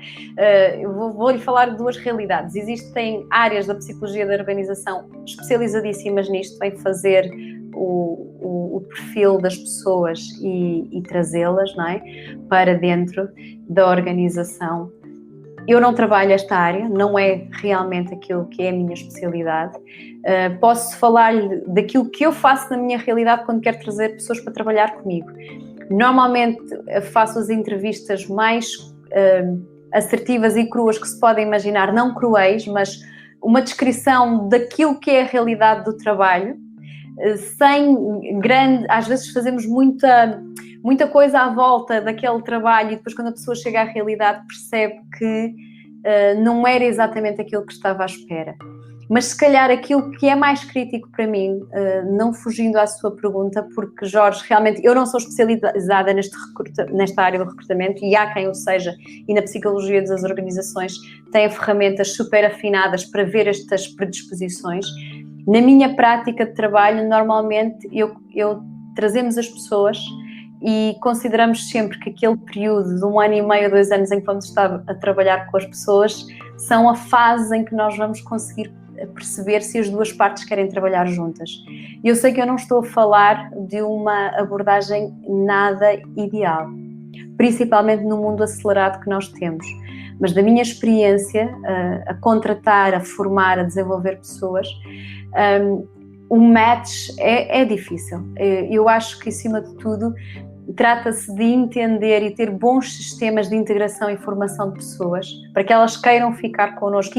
Vou-lhe falar de duas realidades. Existem áreas da psicologia da organização especializadíssimas nisto, em fazer o perfil das pessoas e trazê-las, não é, para dentro da organização. Eu não trabalho esta área, não é realmente aquilo que é a minha especialidade. Posso falar-lhe daquilo que eu faço na minha realidade quando quero trazer pessoas para trabalhar comigo. Normalmente faço as entrevistas mais assertivas e cruas que se podem imaginar, não cruéis, mas uma descrição daquilo que é a realidade do trabalho, sem grande... Às vezes fazemos muita coisa à volta daquele trabalho, e depois quando a pessoa chega à realidade percebe que não era exatamente aquilo que estava à espera. Mas se calhar aquilo que é mais crítico para mim, não fugindo à sua pergunta, porque Jorge, realmente eu não sou especializada nesta área do recrutamento, e há quem o seja, e na psicologia das organizações têm ferramentas super afinadas para ver estas predisposições. Na minha prática de trabalho, normalmente eu trazemos as pessoas e consideramos sempre que aquele período de 1 ano e meio, 2 anos em que vamos estar a trabalhar com as pessoas são a fase em que nós vamos conseguir perceber se as duas partes querem trabalhar juntas. E eu sei que eu não estou a falar de uma abordagem nada ideal, principalmente no mundo acelerado que nós temos, mas da minha experiência a contratar, a formar, a desenvolver pessoas, o match é difícil. Eu acho que, acima de tudo, trata-se de entender e ter bons sistemas de integração e formação de pessoas para que elas queiram ficar connosco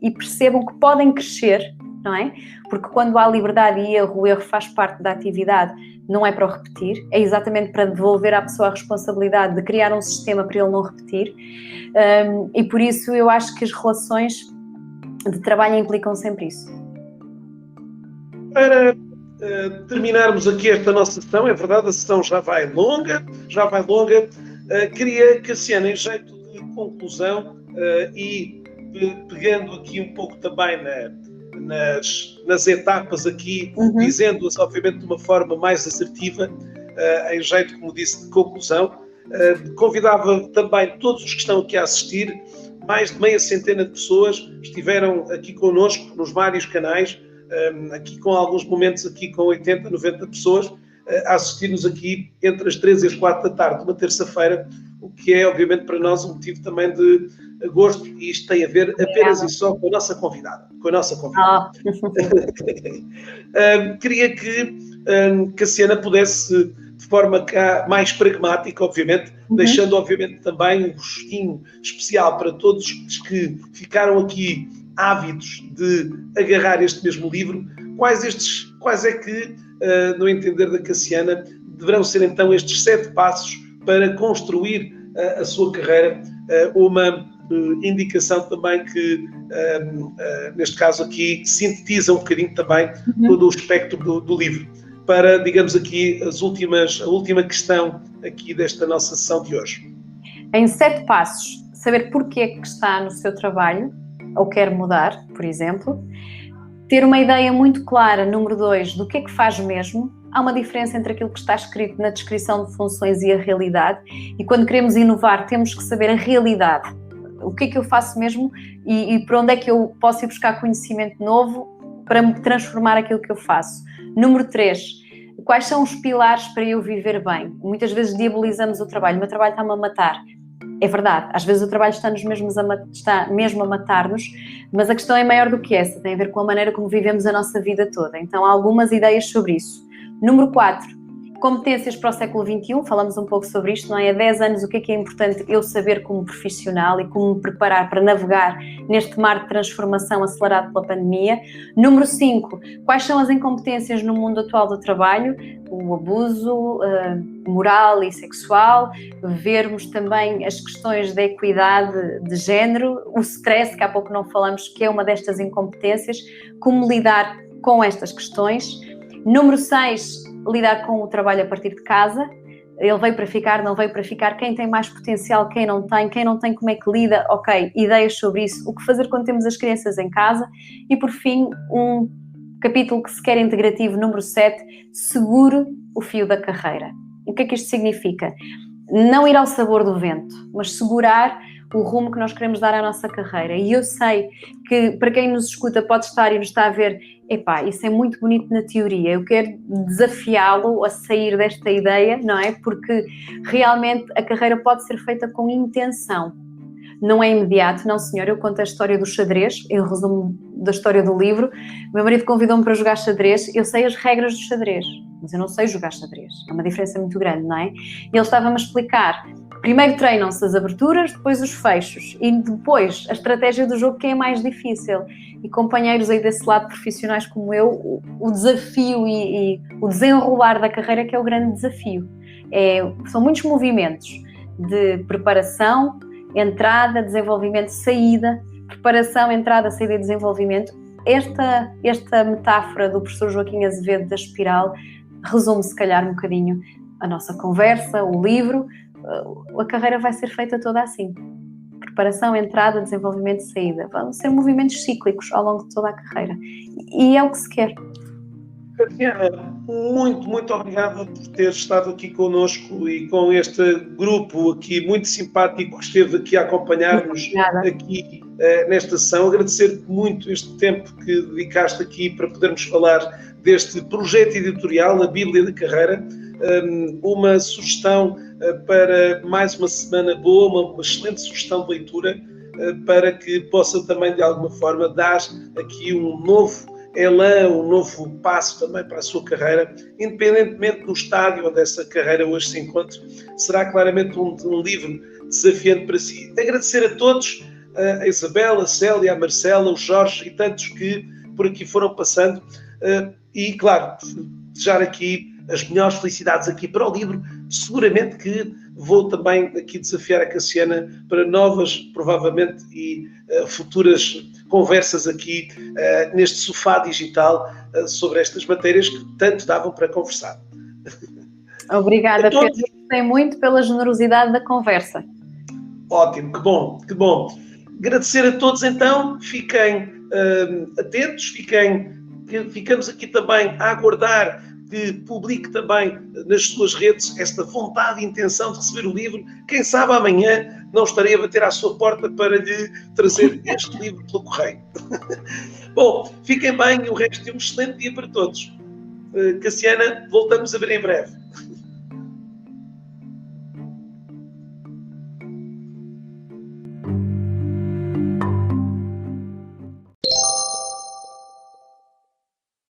e percebam que podem crescer, não é? Porque quando há liberdade e erro, o erro faz parte da atividade, não é para o repetir, é exatamente para devolver à pessoa a responsabilidade de criar um sistema para ele não repetir. E por isso eu acho que as relações de trabalho implicam sempre isso. Para terminarmos aqui esta nossa sessão, é verdade, a sessão já vai longa, queria, Cassiana, em jeito de conclusão e pegando aqui um pouco também nas etapas aqui, dizendo-as obviamente de uma forma mais assertiva, em jeito, como disse, de conclusão, convidava também todos os que estão aqui a assistir, mais de meia centena de pessoas estiveram aqui connosco nos vários canais, aqui com alguns momentos aqui com 80, 90 pessoas, a assistir-nos aqui entre as 3 e as 4 da tarde, uma terça-feira, o que é obviamente para nós um motivo também de gosto, e isto tem a ver apenas e só com a nossa convidada. Queria que Cassiana pudesse, de forma mais pragmática, obviamente, deixando obviamente também um gostinho especial para todos os que ficaram aqui ávidos de agarrar este mesmo livro, quais é que, no entender da Cassiana, deverão ser então estes 7 passos para construir a sua carreira, uma indicação também que, neste caso aqui, sintetiza um bocadinho também todo o espectro do livro, para, digamos aqui, a última questão aqui desta nossa sessão de hoje. Em 7 passos, saber porquê que está no seu trabalho, ou quer mudar, por exemplo. Ter uma ideia muito clara, número 2, do que é que faz mesmo. Há uma diferença entre aquilo que está escrito na descrição de funções e a realidade. E quando queremos inovar, temos que saber a realidade. O que é que eu faço mesmo e para onde é que eu posso ir buscar conhecimento novo para me transformar aquilo que eu faço. Número 3, quais são os pilares para eu viver bem? Muitas vezes diabolizamos o trabalho. O meu trabalho está-me a matar. É verdade, às vezes o trabalho está mesmo a matar-nos, mas a questão é maior do que essa, tem a ver com a maneira como vivemos a nossa vida toda. Então há algumas ideias sobre isso. Número 4, competências para o século XXI, falamos um pouco sobre isto, não é? Há 10 anos o que é importante eu saber como profissional e como me preparar para navegar neste mar de transformação acelerado pela pandemia. Número 5, quais são as incompetências no mundo atual do trabalho? O abuso moral e sexual, vermos também as questões da equidade de género, o stress, que há pouco não falamos, que é uma destas incompetências, como lidar com estas questões. Número 6, lidar com o trabalho a partir de casa. Ele veio para ficar, não veio para ficar, quem tem mais potencial, quem não tem, como é que lida, ok, ideias sobre isso, o que fazer quando temos as crianças em casa. E por fim, um capítulo que se quer integrativo, número 7, segure o fio da carreira. O que é que isto significa? Não ir ao sabor do vento, mas segurar o rumo que nós queremos dar à nossa carreira. E eu sei que, para quem nos escuta, pode estar e nos está a ver, epá, isso é muito bonito na teoria, eu quero desafiá-lo a sair desta ideia, não é? Porque realmente a carreira pode ser feita com intenção. Não é imediato, não senhor, eu conto a história do xadrez, em resumo da história do livro. O meu marido convidou-me para jogar xadrez, eu sei as regras do xadrez, mas eu não sei jogar xadrez, é uma diferença muito grande, não é? E ele estava-me a explicar primeiro treinam-se as aberturas, depois os fechos e depois a estratégia do jogo, que é mais difícil. E companheiros aí desse lado, profissionais como eu, o desafio e o desenrolar da carreira que é o grande desafio. São muitos movimentos de preparação, entrada, desenvolvimento, saída, preparação, entrada, saída e desenvolvimento. Esta metáfora do professor Joaquim Azevedo da espiral resume se calhar um bocadinho a nossa conversa, o livro. A carreira vai ser feita toda assim. Preparação, entrada, desenvolvimento e saída. Vão ser movimentos cíclicos ao longo de toda a carreira. E é o que se quer. Tatiana, muito obrigado por ter estado aqui connosco e com este grupo aqui muito simpático que esteve aqui a acompanhar-nos aqui nesta sessão. Agradecer muito este tempo que dedicaste aqui para podermos falar deste projeto editorial, a Bíblia da Carreira. Uma sugestão para mais uma semana boa, uma excelente sugestão de leitura para que possa também de alguma forma dar aqui um novo elan, um novo passo também para a sua carreira, independentemente do estádio onde essa carreira hoje se encontra. Será claramente um livro desafiante para si. Agradecer a todos, a Isabel, a Célia, a Marcela, o Jorge e tantos que por aqui foram passando e, claro, desejar aqui as melhores felicidades aqui para o livro. Seguramente que vou também aqui desafiar a Cassiana para novas, provavelmente, e futuras conversas aqui neste sofá digital sobre estas matérias que tanto davam para conversar. Obrigada, Pedro. Gostei muito pela generosidade da conversa. Ótimo, que bom. Agradecer a todos então, fiquem atentos, ficamos aqui também a aguardar que publique também nas suas redes esta vontade e intenção de receber o livro. Quem sabe amanhã não estarei a bater à sua porta para lhe trazer este livro pelo correio. Bom, fiquem bem e o resto de um excelente dia para todos. Cassiana, voltamos a ver em breve.